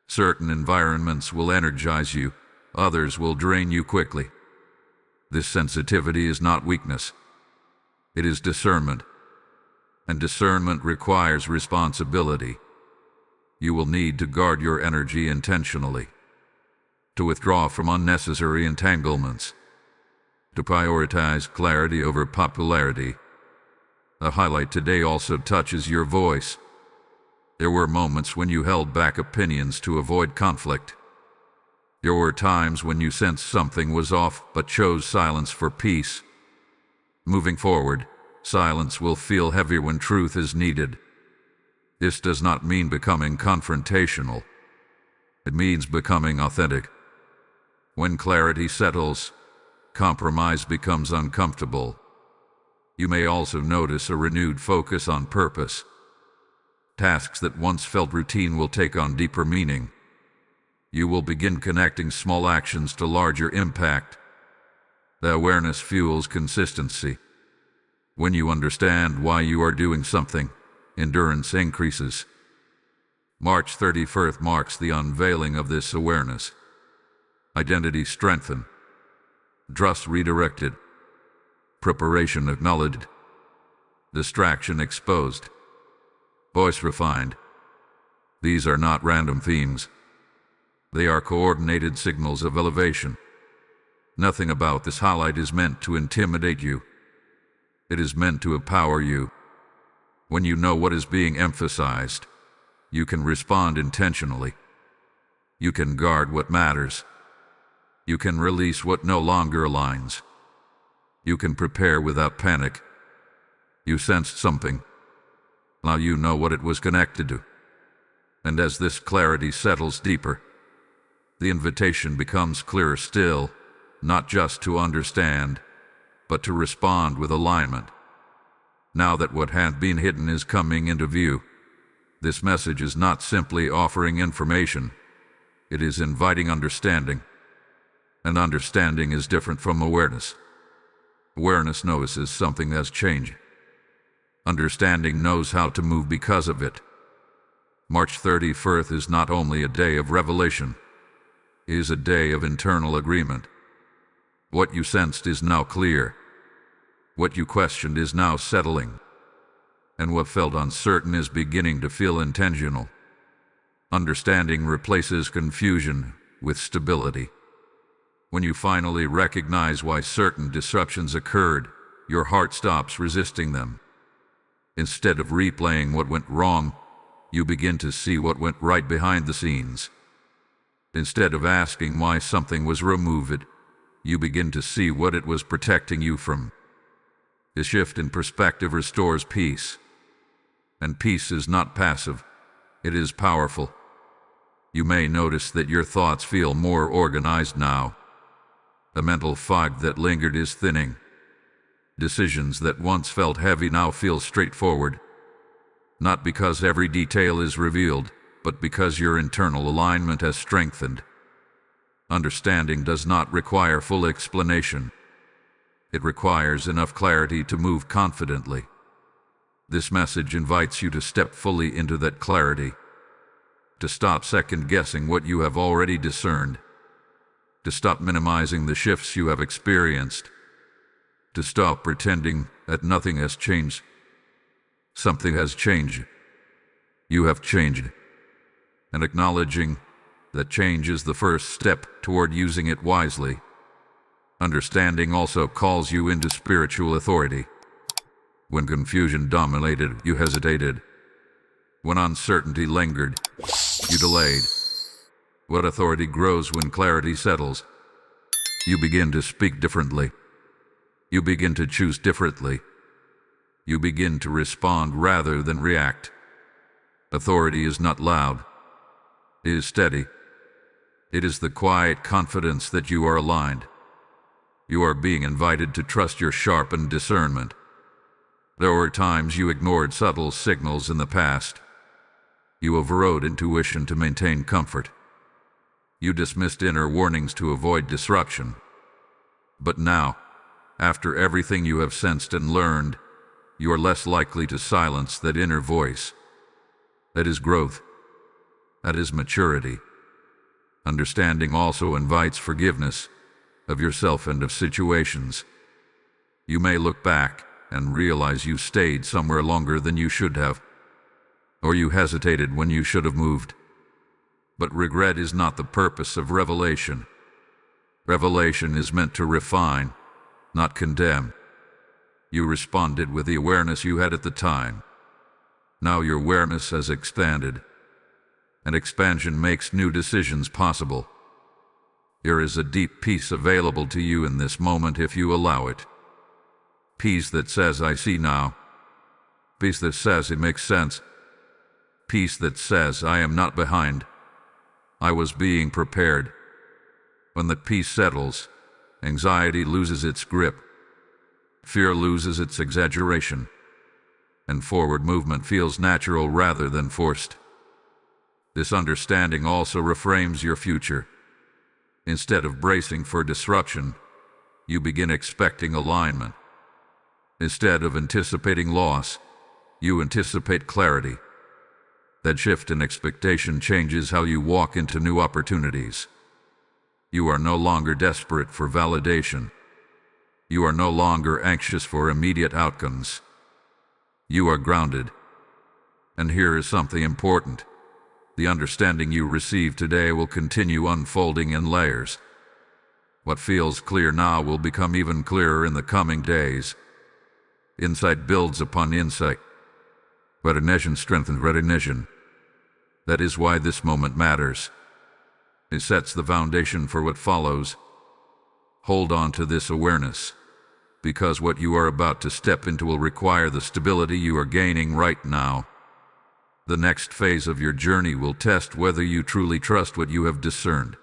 Certain environments will energize you, others will drain you quickly. This sensitivity is not weakness. It is discernment. And discernment requires responsibility. You will need to guard your energy intentionally, to withdraw from unnecessary entanglements, to prioritize clarity over popularity. The highlight today also touches your voice. There were moments when you held back opinions to avoid conflict. There were times when you sensed something was off but chose silence for peace. Moving forward, silence will feel heavy when truth is needed. This does not mean becoming confrontational. It means becoming authentic. When clarity settles, compromise becomes uncomfortable. You may also notice a renewed focus on purpose. Tasks that once felt routine will take on deeper meaning. You will begin connecting small actions to larger impact. The awareness fuels consistency. When you understand why you are doing something, endurance increases. March 31st marks the unveiling of this awareness. Identity strengthened. Trust redirected. Preparation acknowledged. Distraction exposed. Voice refined. These are not random themes. They are coordinated signals of elevation. Nothing about this highlight is meant to intimidate you. It is meant to empower you. When you know what is being emphasized, you can respond intentionally. You can guard what matters. You can release what no longer aligns. You can prepare without panic. You sensed something. Now you know what it was connected to. And as this clarity settles deeper, the invitation becomes clearer still, not just to understand, but to respond with alignment. Now that what had been hidden is coming into view, this message is not simply offering information, it is inviting understanding. And understanding is different from awareness. Awareness notices something has changed. Understanding knows how to move because of it. March 31st is not only a day of revelation, it is a day of internal agreement. What you sensed is now clear. What you questioned is now settling. And what felt uncertain is beginning to feel intentional. Understanding replaces confusion with stability. When you finally recognize why certain disruptions occurred, your heart stops resisting them. Instead of replaying what went wrong, you begin to see what went right behind the scenes. Instead of asking why something was removed, you begin to see what it was protecting you from. The shift in perspective restores peace. And peace is not passive, it is powerful. You may notice that your thoughts feel more organized now. The mental fog that lingered is thinning. Decisions that once felt heavy now feel straightforward. Not because every detail is revealed, but because your internal alignment has strengthened. Understanding does not require full explanation. It requires enough clarity to move confidently. This message invites you to step fully into that clarity, to stop second-guessing what you have already discerned, to stop minimizing the shifts you have experienced, to stop pretending that nothing has changed. Something has changed. You have changed. And acknowledging that change is the first step toward using it wisely. Understanding also calls you into spiritual authority. When confusion dominated, you hesitated. When uncertainty lingered, you delayed. What authority grows when clarity settles? You begin to speak differently. You begin to choose differently. You begin to respond rather than react. Authority is not loud. It is steady. It is the quiet confidence that you are aligned. You are being invited to trust your sharpened discernment. There were times you ignored subtle signals in the past. You overrode intuition to maintain comfort. You dismissed inner warnings to avoid disruption. But now, after everything you have sensed and learned, you are less likely to silence that inner voice. That is growth. That is maturity. Understanding also invites forgiveness of yourself and of situations. You may look back and realize you stayed somewhere longer than you should have, or you hesitated when you should have moved. But regret is not the purpose of revelation. Revelation is meant to refine, not condemn. You responded with the awareness you had at the time. Now your awareness has expanded, and expansion makes new decisions possible. There is a deep peace available to you in this moment if you allow it. Peace that says, I see now. Peace that says it makes sense. Peace that says, I am not behind. I was being prepared. When the peace settles, anxiety loses its grip. Fear loses its exaggeration. And forward movement feels natural rather than forced. This understanding also reframes your future. Instead of bracing for disruption, you begin expecting alignment. Instead of anticipating loss, you anticipate clarity. That shift in expectation changes how you walk into new opportunities. You are no longer desperate for validation. You are no longer anxious for immediate outcomes. You are grounded. And here is something important. The understanding you receive today will continue unfolding in layers. What feels clear now will become even clearer in the coming days. Insight builds upon insight. Recognition strengthens recognition. That is why this moment matters. It sets the foundation for what follows. Hold on to this awareness, because what you are about to step into will require the stability you are gaining right now. The next phase of your journey will test whether you truly trust what you have discerned,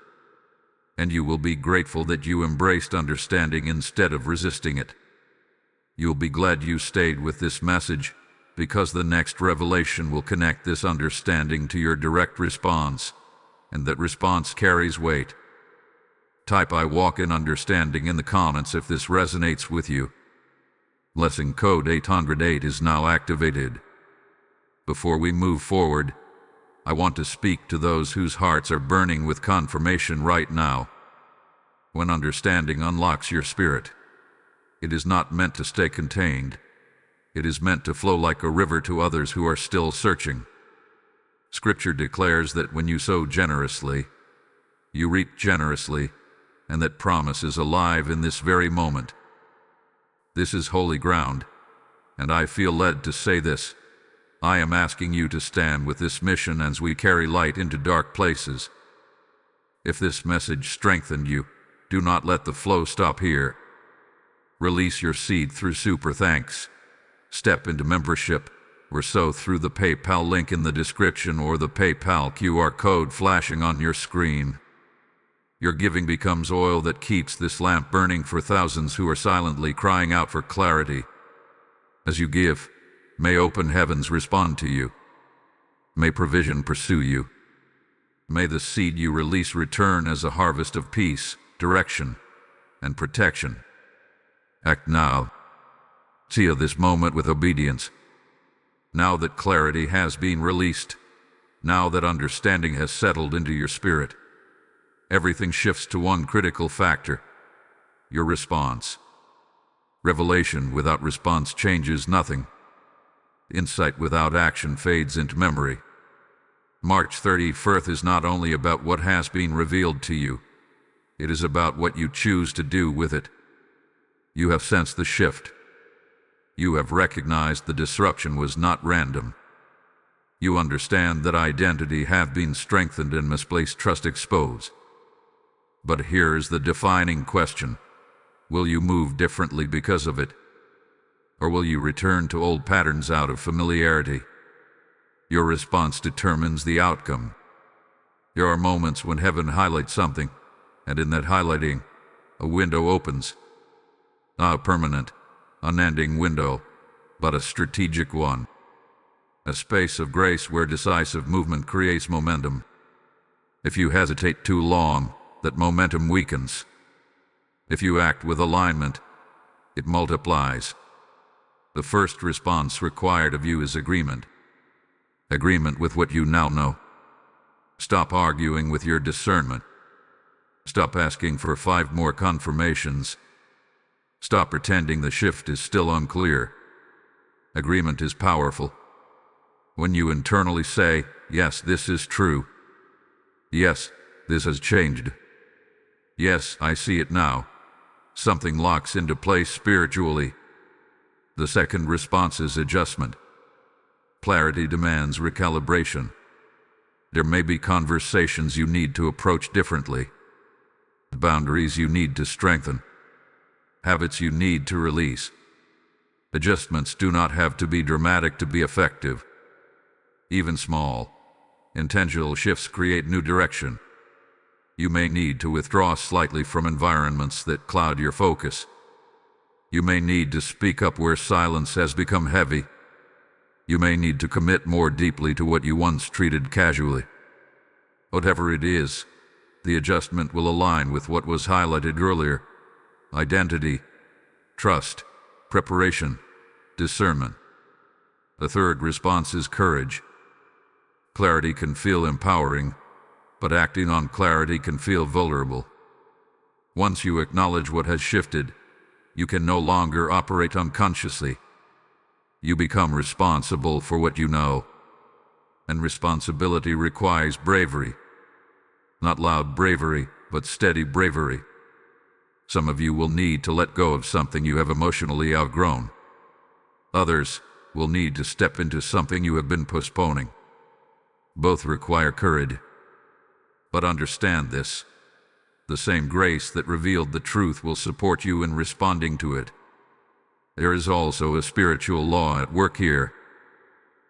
and you will be grateful that you embraced understanding instead of resisting it. You'll be glad you stayed with this message, because the next revelation will connect this understanding to your direct response, and that response carries weight. Type I walk in understanding in the comments if this resonates with you. Lesson code 808 is now activated. Before we move forward, I want to speak to those whose hearts are burning with confirmation right now. When understanding unlocks your spirit, it is not meant to stay contained. It is meant to flow like a river to others who are still searching. Scripture declares that when you sow generously, you reap generously, and that promise is alive in this very moment. This is holy ground, and I feel led to say this. I am asking you to stand with this mission as we carry light into dark places. If this message strengthened you, do not let the flow stop here. Release your seed through super thanks. Step into membership, or sow through the PayPal link in the description or the PayPal QR code flashing on your screen. Your giving becomes oil that keeps this lamp burning for thousands who are silently crying out for clarity. As you give, may open heavens respond to you. May provision pursue you. May the seed you release return as a harvest of peace, direction, and protection. Act now. Seal this moment with obedience. Now that clarity has been released, now that understanding has settled into your spirit, Everything shifts to one critical factor: your response. Revelation without response changes nothing. Insight without action fades into memory. March 31st is not only about what has been revealed to you, it is about what you choose to do with it. You have sensed the shift. You have recognized the disruption was not random. You understand that identity have been strengthened and misplaced trust exposed. But here is the defining question: will you move differently because of it? Or will you return to old patterns out of familiarity? Your response determines the outcome. There are moments when heaven highlights something, and in that highlighting, a window opens. Not a permanent, unending window, but a strategic one. A space of grace where decisive movement creates momentum. If you hesitate too long, that momentum weakens. If you act with alignment, it multiplies. The first response required of you is agreement. Agreement with what you now know. Stop arguing with your discernment. Stop asking for 5 more confirmations. Stop pretending the shift is still unclear. Agreement is powerful. When you internally say, yes, this is true. Yes, this has changed. Yes, I see it now. Something locks into place spiritually. The second response is adjustment. Clarity demands recalibration. There may be conversations you need to approach differently. Boundaries you need to strengthen. Habits you need to release. Adjustments do not have to be dramatic to be effective. Even small, intentional shifts create new direction. You may need to withdraw slightly from environments that cloud your focus. You may need to speak up where silence has become heavy. You may need to commit more deeply to what you once treated casually. Whatever it is, the adjustment will align with what was highlighted earlier: identity, trust, preparation, discernment. The third response is courage. Clarity can feel empowering, but acting on clarity can feel vulnerable. Once you acknowledge what has shifted, you can no longer operate unconsciously. You become responsible for what you know. And responsibility requires bravery. Not loud bravery, but steady bravery. Some of you will need to let go of something you have emotionally outgrown. Others will need to step into something you have been postponing. Both require courage. But understand this: the same grace that revealed the truth will support you in responding to it. There is also a spiritual law at work here.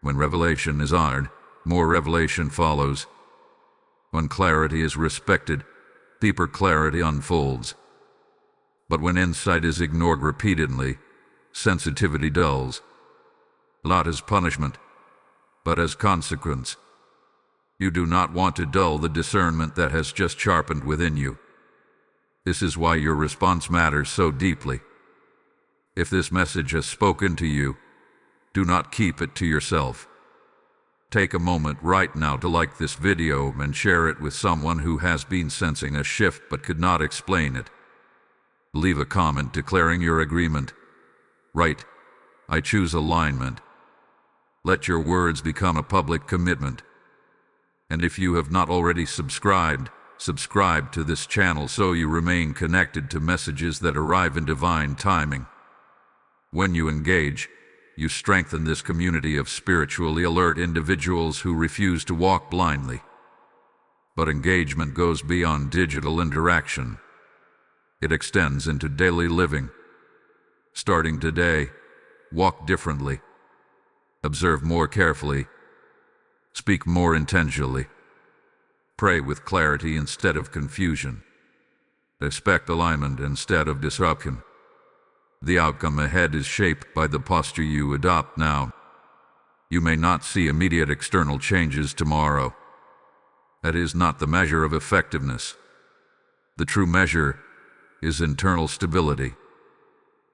When revelation is honored, more revelation follows. When clarity is respected, deeper clarity unfolds. But when insight is ignored repeatedly, sensitivity dulls. Not as punishment, but as consequence. You do not want to dull the discernment that has just sharpened within you. This is why your response matters so deeply. If this message has spoken to you, do not keep it to yourself. Take a moment right now to like this video and share it with someone who has been sensing a shift but could not explain it. Leave a comment declaring your agreement. Write, "I choose alignment." Let your words become a public commitment. And if you have not already subscribe to this channel so you remain connected to messages that arrive in divine timing. When you engage, you strengthen this community of spiritually alert individuals who refuse to walk blindly. But engagement goes beyond digital interaction. It extends into daily living. Starting today, walk differently. Observe more carefully. Speak more intentionally. Pray with clarity instead of confusion. Expect alignment instead of disruption. The outcome ahead is shaped by the posture you adopt now. You may not see immediate external changes tomorrow. That is not the measure of effectiveness. The true measure is internal stability.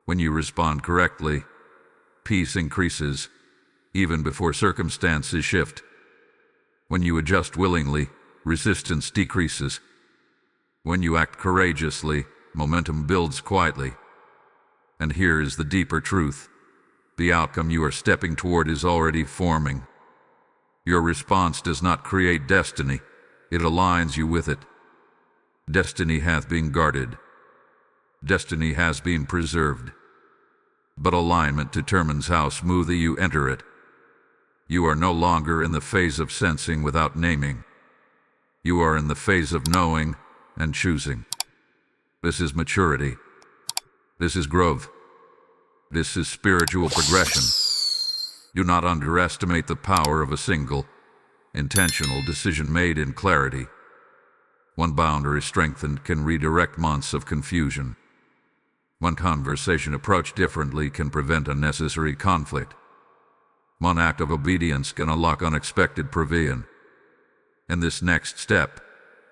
When you respond correctly, peace increases, even before circumstances shift. When you adjust willingly, resistance decreases. When you act courageously, momentum builds quietly. And here is the deeper truth. The outcome you are stepping toward is already forming. Your response does not create destiny, it aligns you with it. Destiny hath been guarded. Destiny has been preserved. But alignment determines how smoothly you enter it. You are no longer in the phase of sensing without naming. You are in the phase of knowing and choosing. This is maturity. This is growth. This is spiritual progression. Do not underestimate the power of a single, intentional decision made in clarity. One boundary strengthened can redirect months of confusion. One conversation approached differently can prevent unnecessary conflict. One act of obedience can unlock unexpected provision. And this next step,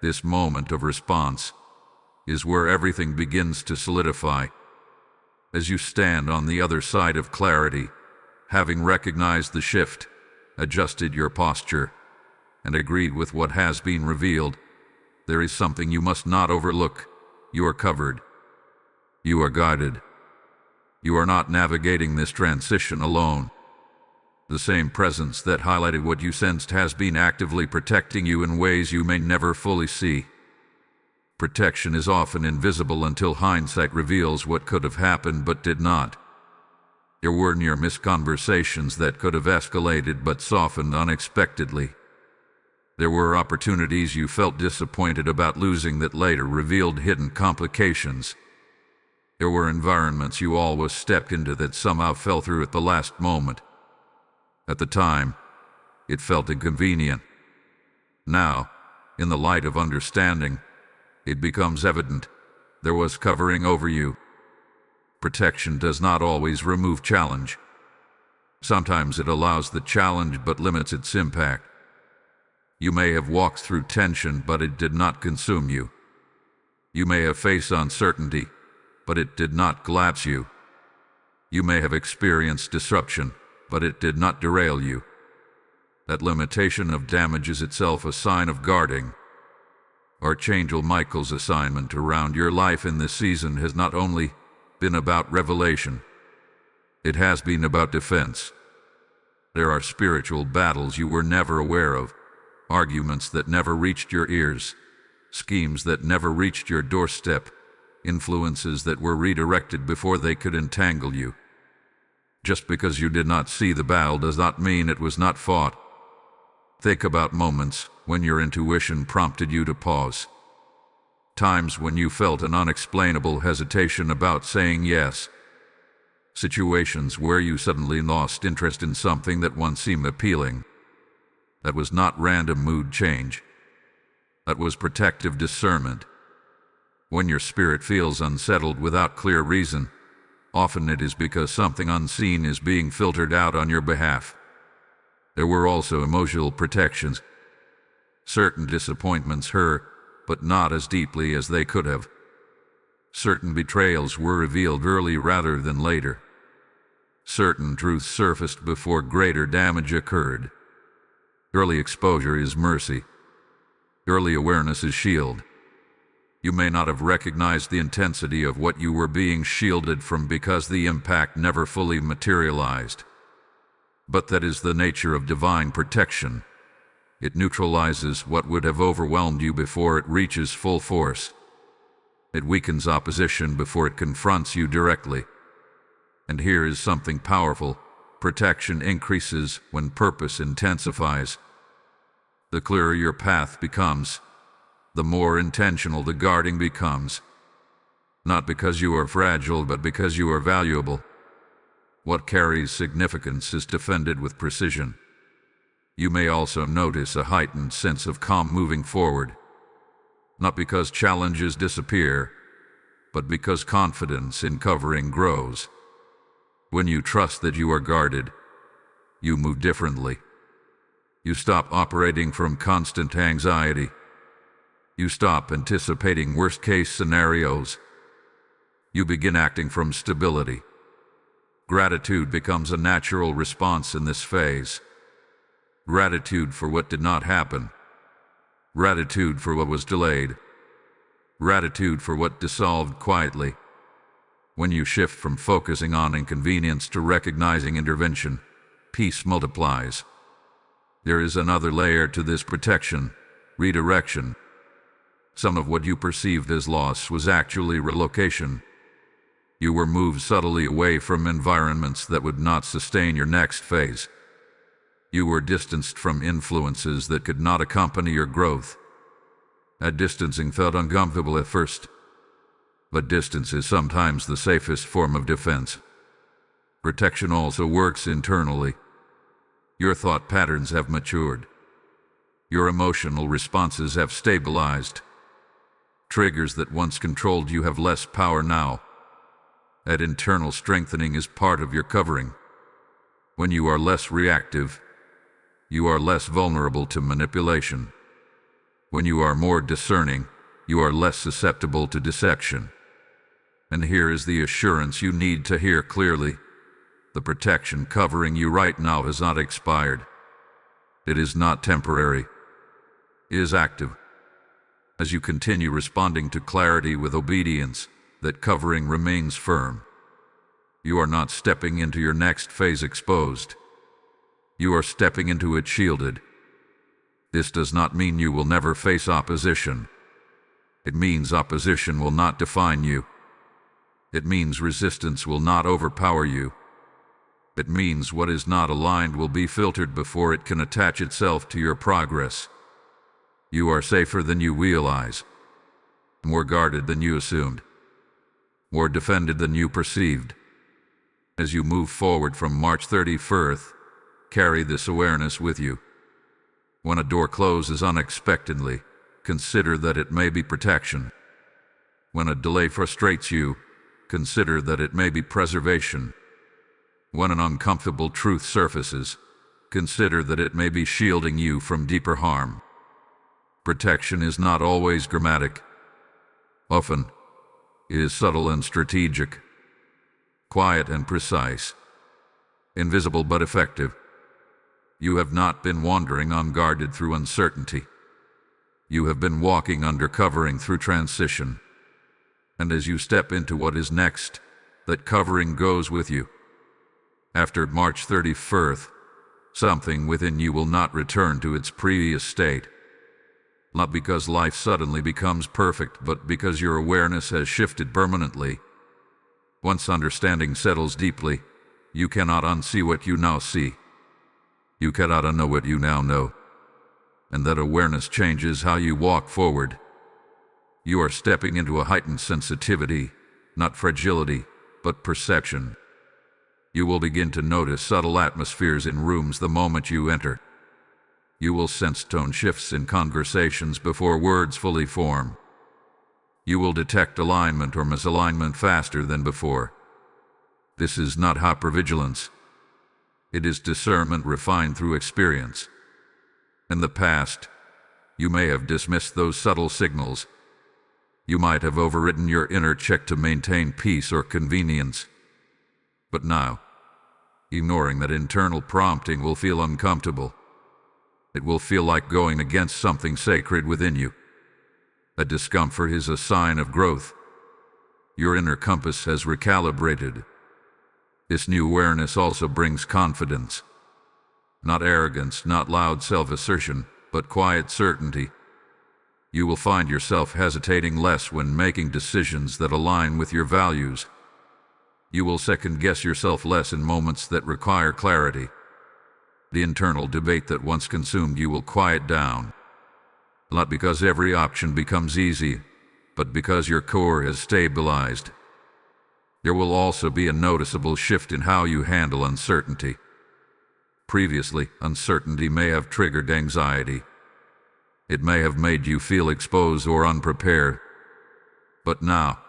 this moment of response, is where everything begins to solidify. As you stand on the other side of clarity, having recognized the shift, adjusted your posture, and agreed with what has been revealed, there is something you must not overlook. You are covered. You are guided. You are not navigating this transition alone. The same presence that highlighted what you sensed has been actively protecting you in ways you may never fully see. Protection is often invisible until hindsight reveals what could have happened but did not. There were near-miss conversations that could have escalated but softened unexpectedly. There were opportunities you felt disappointed about losing that later revealed hidden complications. There were environments you always stepped into that somehow fell through at the last moment. At the time, it felt inconvenient. Now, in the light of understanding, it becomes evident there was covering over you. Protection does not always remove challenge. Sometimes it allows the challenge but limits its impact. You may have walked through tension, but it did not consume you. You may have faced uncertainty, but it did not collapse you. You may have experienced disruption, but it did not derail you. That limitation of damage is itself a sign of guarding. Archangel Michael's assignment around your life in this season has not only been about revelation, it has been about defense. There are spiritual battles you were never aware of, arguments that never reached your ears, schemes that never reached your doorstep, influences that were redirected before they could entangle you. Just because you did not see the battle does not mean it was not fought. Think about moments when your intuition prompted you to pause. Times when you felt an unexplainable hesitation about saying yes. Situations where you suddenly lost interest in something that once seemed appealing. That was not random mood change. That was protective discernment. When your spirit feels unsettled without clear reason, often it is because something unseen is being filtered out on your behalf. There were also emotional protections. Certain disappointments hurt, but not as deeply as they could have. Certain betrayals were revealed early rather than later. Certain truths surfaced before greater damage occurred. Early exposure is mercy. Early awareness is shield. You may not have recognized the intensity of what you were being shielded from because the impact never fully materialized. But that is the nature of divine protection. It neutralizes what would have overwhelmed you before it reaches full force. It weakens opposition before it confronts you directly. And here is something powerful. Protection increases when purpose intensifies. The clearer your path becomes, the more intentional the guarding becomes. Not because you are fragile, but because you are valuable. What carries significance is defended with precision. You may also notice a heightened sense of calm moving forward. Not because challenges disappear, but because confidence in covering grows. When you trust that you are guarded, you move differently. You stop operating from constant anxiety. You stop anticipating worst-case scenarios. You begin acting from stability. Gratitude becomes a natural response in this phase. Gratitude for what did not happen. Gratitude for what was delayed. gratitude for what dissolved quietly. When you shift from focusing on inconvenience to recognizing intervention, peace multiplies. There is another layer to this protection: redirection. Some of what you perceived as loss was actually relocation. You were moved subtly away from environments that would not sustain your next phase. You were distanced from influences that could not accompany your growth. That distancing felt uncomfortable at first, but distance is sometimes the safest form of defense. Protection also works internally. Your thought patterns have matured. Your emotional responses have stabilized. Triggers that once controlled you have less power now. That internal strengthening is part of your covering. When you are less reactive, you are less vulnerable to manipulation. When you are more discerning, you are less susceptible to deception. And here is the assurance you need to hear clearly. The protection covering you right now has not expired. It is not temporary. It is active. As you continue responding to clarity with obedience, that covering remains firm. You are not stepping into your next phase exposed. You are stepping into it shielded. This does not mean you will never face opposition. It means opposition will not define you. It means resistance will not overpower you. It means what is not aligned will be filtered before it can attach itself to your progress. You are safer than you realize, more guarded than you assumed, more defended than you perceived. As you move forward from March 31st, carry this awareness with you. When a door closes unexpectedly, consider that it may be protection. When a delay frustrates you, consider that it may be preservation. When an uncomfortable truth surfaces, consider that it may be shielding you from deeper harm. Protection is not always dramatic. Often, it is subtle and strategic, quiet and precise, invisible but effective. You have not been wandering unguarded through uncertainty. You have been walking under covering through transition. And as you step into what is next, that covering goes with you. After March 31st, something within you will not return to its previous state. Not because life suddenly becomes perfect, but because your awareness has shifted permanently. Once understanding settles deeply, you cannot unsee what you now see. You cannot unknow what you now know. And that awareness changes how you walk forward. You are stepping into a heightened sensitivity, not fragility, but perception. You will begin to notice subtle atmospheres in rooms the moment you enter. You will sense tone shifts in conversations before words fully form. You will detect alignment or misalignment faster than before. This is not hypervigilance. It is discernment refined through experience. In the past, you may have dismissed those subtle signals. You might have overridden your inner check to maintain peace or convenience. But now, ignoring that internal prompting will feel uncomfortable. It will feel like going against something sacred within you. That discomfort is a sign of growth. Your inner compass has recalibrated. This new awareness also brings confidence. Not arrogance, not loud self-assertion, but quiet certainty. You will find yourself hesitating less when making decisions that align with your values. You will second-guess yourself less in moments that require clarity. The internal debate that once consumed you will quiet down. Not because every option becomes easy, but because your core has stabilized. There will also be a noticeable shift in how you handle uncertainty. Previously, uncertainty may have triggered anxiety. It may have made you feel exposed or unprepared. But now,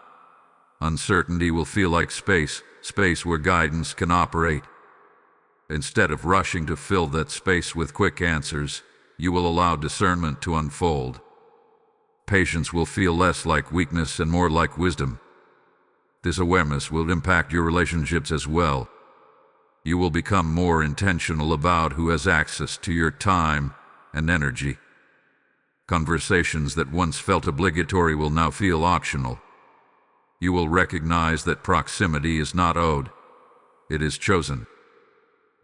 uncertainty will feel like space where guidance can operate. Instead of rushing to fill that space with quick answers, you will allow discernment to unfold. Patience will feel less like weakness and more like wisdom. This awareness will impact your relationships as well. You will become more intentional about who has access to your time and energy. Conversations that once felt obligatory will now feel optional. You will recognize that proximity is not owed, it is chosen,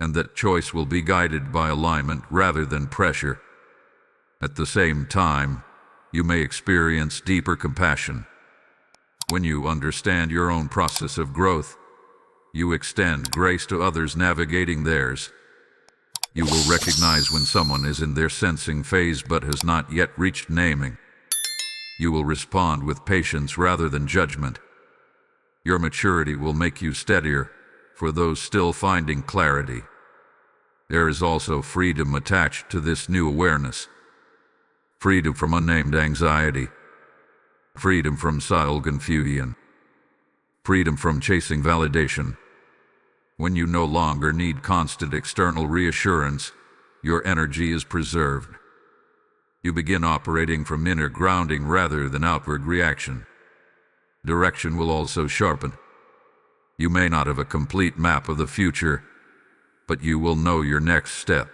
and that choice will be guided by alignment rather than pressure. At the same time, you may experience deeper compassion. When you understand your own process of growth, you extend grace to others navigating theirs. You will recognize when someone is in their sensing phase but has not yet reached naming. You will respond with patience rather than judgment. Your maturity will make you steadier for those still finding clarity. There is also freedom attached to this new awareness. Freedom from unnamed anxiety. Freedom from subtle confusion. Freedom from chasing validation. When you no longer need constant external reassurance, your energy is preserved. You begin operating from inner grounding rather than outward reaction. Direction will also sharpen. You may not have a complete map of the future, but you will know your next step.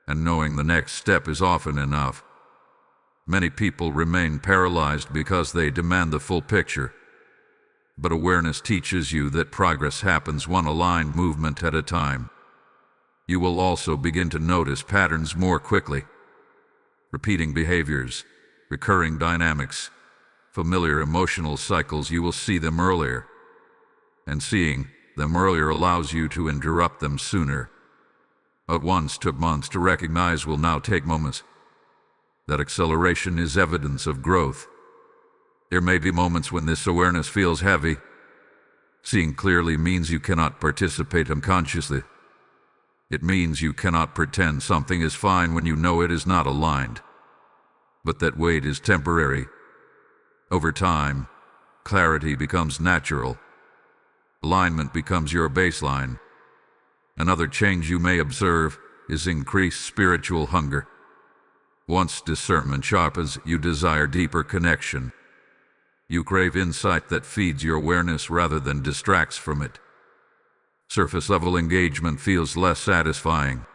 And knowing the next step is often enough. Many people remain paralyzed because they demand the full picture. But awareness teaches you that progress happens one aligned movement at a time. You will also begin to notice patterns more quickly. Repeating behaviors, recurring dynamics, familiar emotional cycles, you will see them earlier. And seeing them earlier allows you to interrupt them sooner. What once took months to recognize will now take moments. That acceleration is evidence of growth. There may be moments when this awareness feels heavy. Seeing clearly means you cannot participate unconsciously. It means you cannot pretend something is fine when you know it is not aligned. But that weight is temporary. Over time, clarity becomes natural. Alignment becomes your baseline. Another change you may observe is increased spiritual hunger. Once discernment sharpens, you desire deeper connection. You crave insight that feeds your awareness rather than distracts from it. Surface-level engagement feels less satisfying.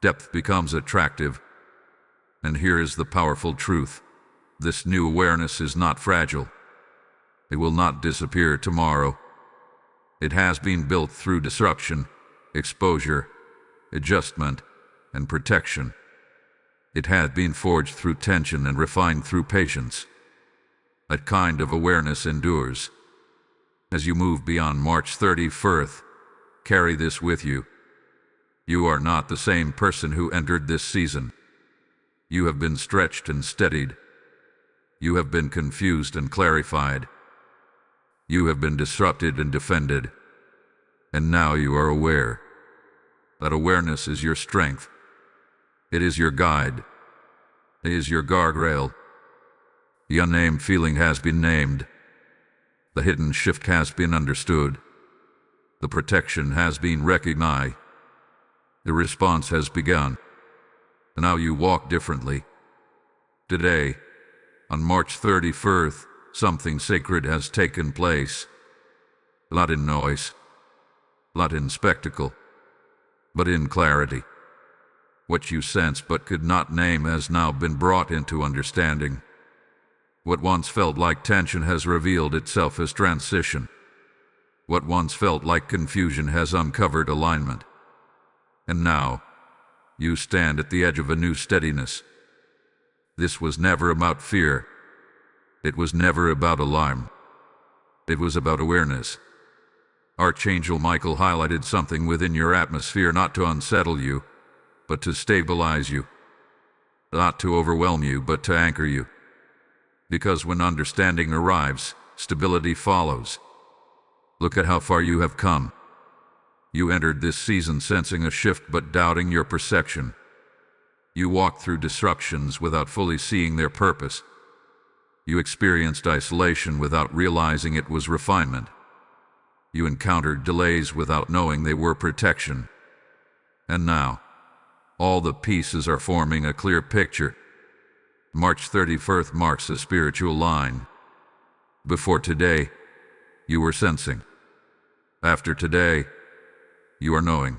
Depth becomes attractive. And here is the powerful truth. This new awareness is not fragile. It will not disappear tomorrow. It has been built through disruption, exposure, adjustment, and protection. It has been forged through tension and refined through patience. That kind of awareness endures. As you move beyond March 31st, carry this with you. You are not the same person who entered this season. You have been stretched and steadied. You have been confused and clarified. You have been disrupted and defended. And now you are aware. That awareness is your strength. It is your guide. It is your guardrail. The unnamed feeling has been named. The hidden shift has been understood. The protection has been recognized. The response has begun. And now you walk differently. Today, on March 31st, something sacred has taken place. Not in noise, not in spectacle, but in clarity. What you sensed but could not name has now been brought into understanding. What once felt like tension has revealed itself as transition. What once felt like confusion has uncovered alignment. And now, you stand at the edge of a new steadiness. This was never about fear. It was never about alarm. It was about awareness. Archangel Michael highlighted something within your atmosphere, not to unsettle you, but to stabilize you. Not to overwhelm you, but to anchor you. Because when understanding arrives, stability follows. Look at how far you have come. You entered this season sensing a shift but doubting your perception. You walked through disruptions without fully seeing their purpose. You experienced isolation without realizing it was refinement. You encountered delays without knowing they were protection. And now, all the pieces are forming a clear picture. March 31st marks a spiritual line. Before today, you were sensing. After today, you are knowing.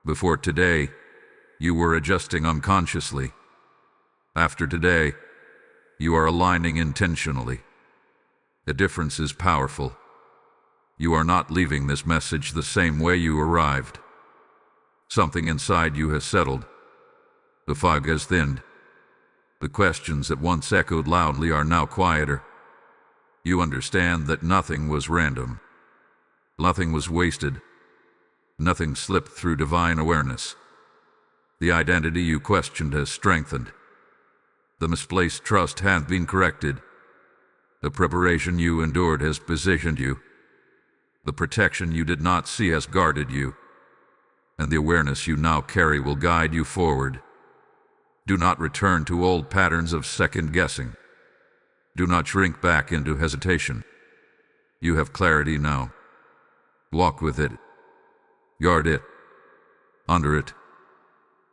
Before today, you were adjusting unconsciously. After today, you are aligning intentionally. The difference is powerful. You are not leaving this message the same way you arrived. Something inside you has settled. The fog has thinned. The questions that once echoed loudly are now quieter. You understand that nothing was random. Nothing was wasted. Nothing slipped through divine awareness. The identity you questioned has strengthened. The misplaced trust has been corrected. The preparation you endured has positioned you. The protection you did not see has guarded you. And the awareness you now carry will guide you forward. Do not return to old patterns of second-guessing. Do not shrink back into hesitation. You have clarity now. Walk with it. Guard it. Honor it.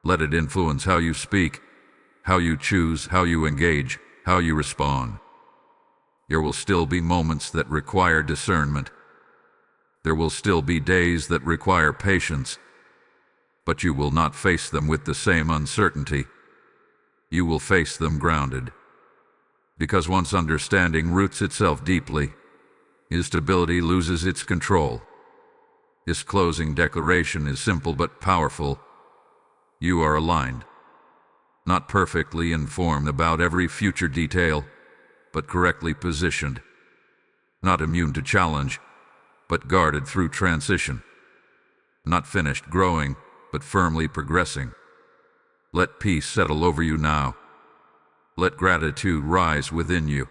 Let it influence how you speak, how you choose, how you engage, how you respond. There will still be moments that require discernment. There will still be days that require patience. But you will not face them with the same uncertainty. You will face them grounded. Because once understanding roots itself deeply, instability loses its control. This closing declaration is simple but powerful. You are aligned. Not perfectly informed about every future detail, but correctly positioned. Not immune to challenge, but guarded through transition. Not finished growing, but firmly progressing. Let peace settle over you now. Let gratitude rise within you.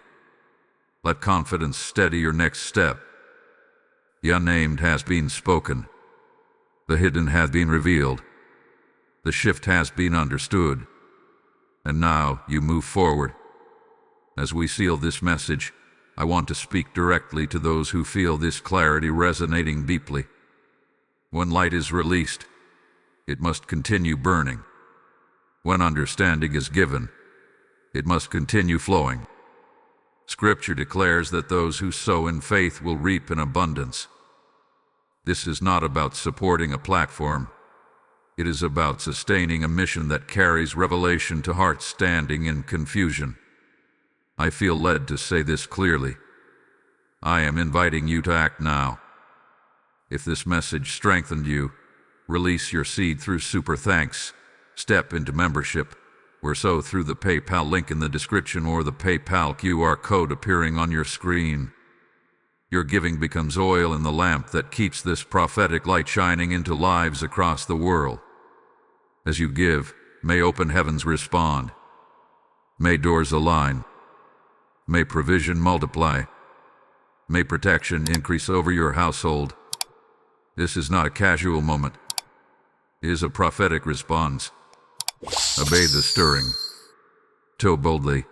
Let confidence steady your next step. The unnamed has been spoken. The hidden has been revealed. The shift has been understood. And now you move forward. As we seal this message, I want to speak directly to those who feel this clarity resonating deeply. When light is released, it must continue burning. When understanding is given, it must continue flowing. Scripture declares that those who sow in faith will reap in abundance. This is not about supporting a platform. It is about sustaining a mission that carries revelation to hearts standing in confusion. I feel led to say this clearly. I am inviting you to act now. If this message strengthened you, release your seed through super thanks, step into membership, or sow through the PayPal link in the description or the PayPal QR code appearing on your screen. Your giving becomes oil in the lamp that keeps this prophetic light shining into lives across the world. As you give, may open heavens respond. May doors align. May provision multiply. May protection increase over your household. This is not a casual moment. It is a prophetic response. Obey the stirring. Toe boldly.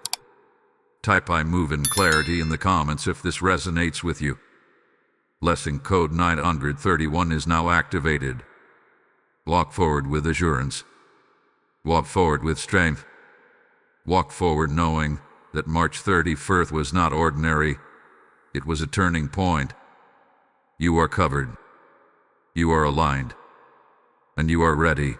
Type I move in clarity in the comments if this resonates with you. Blessing code 931 is now activated. Walk forward with assurance. Walk forward with strength. Walk forward knowing that March 31st was not ordinary. It was a turning point. You are covered. You are aligned. And you are ready.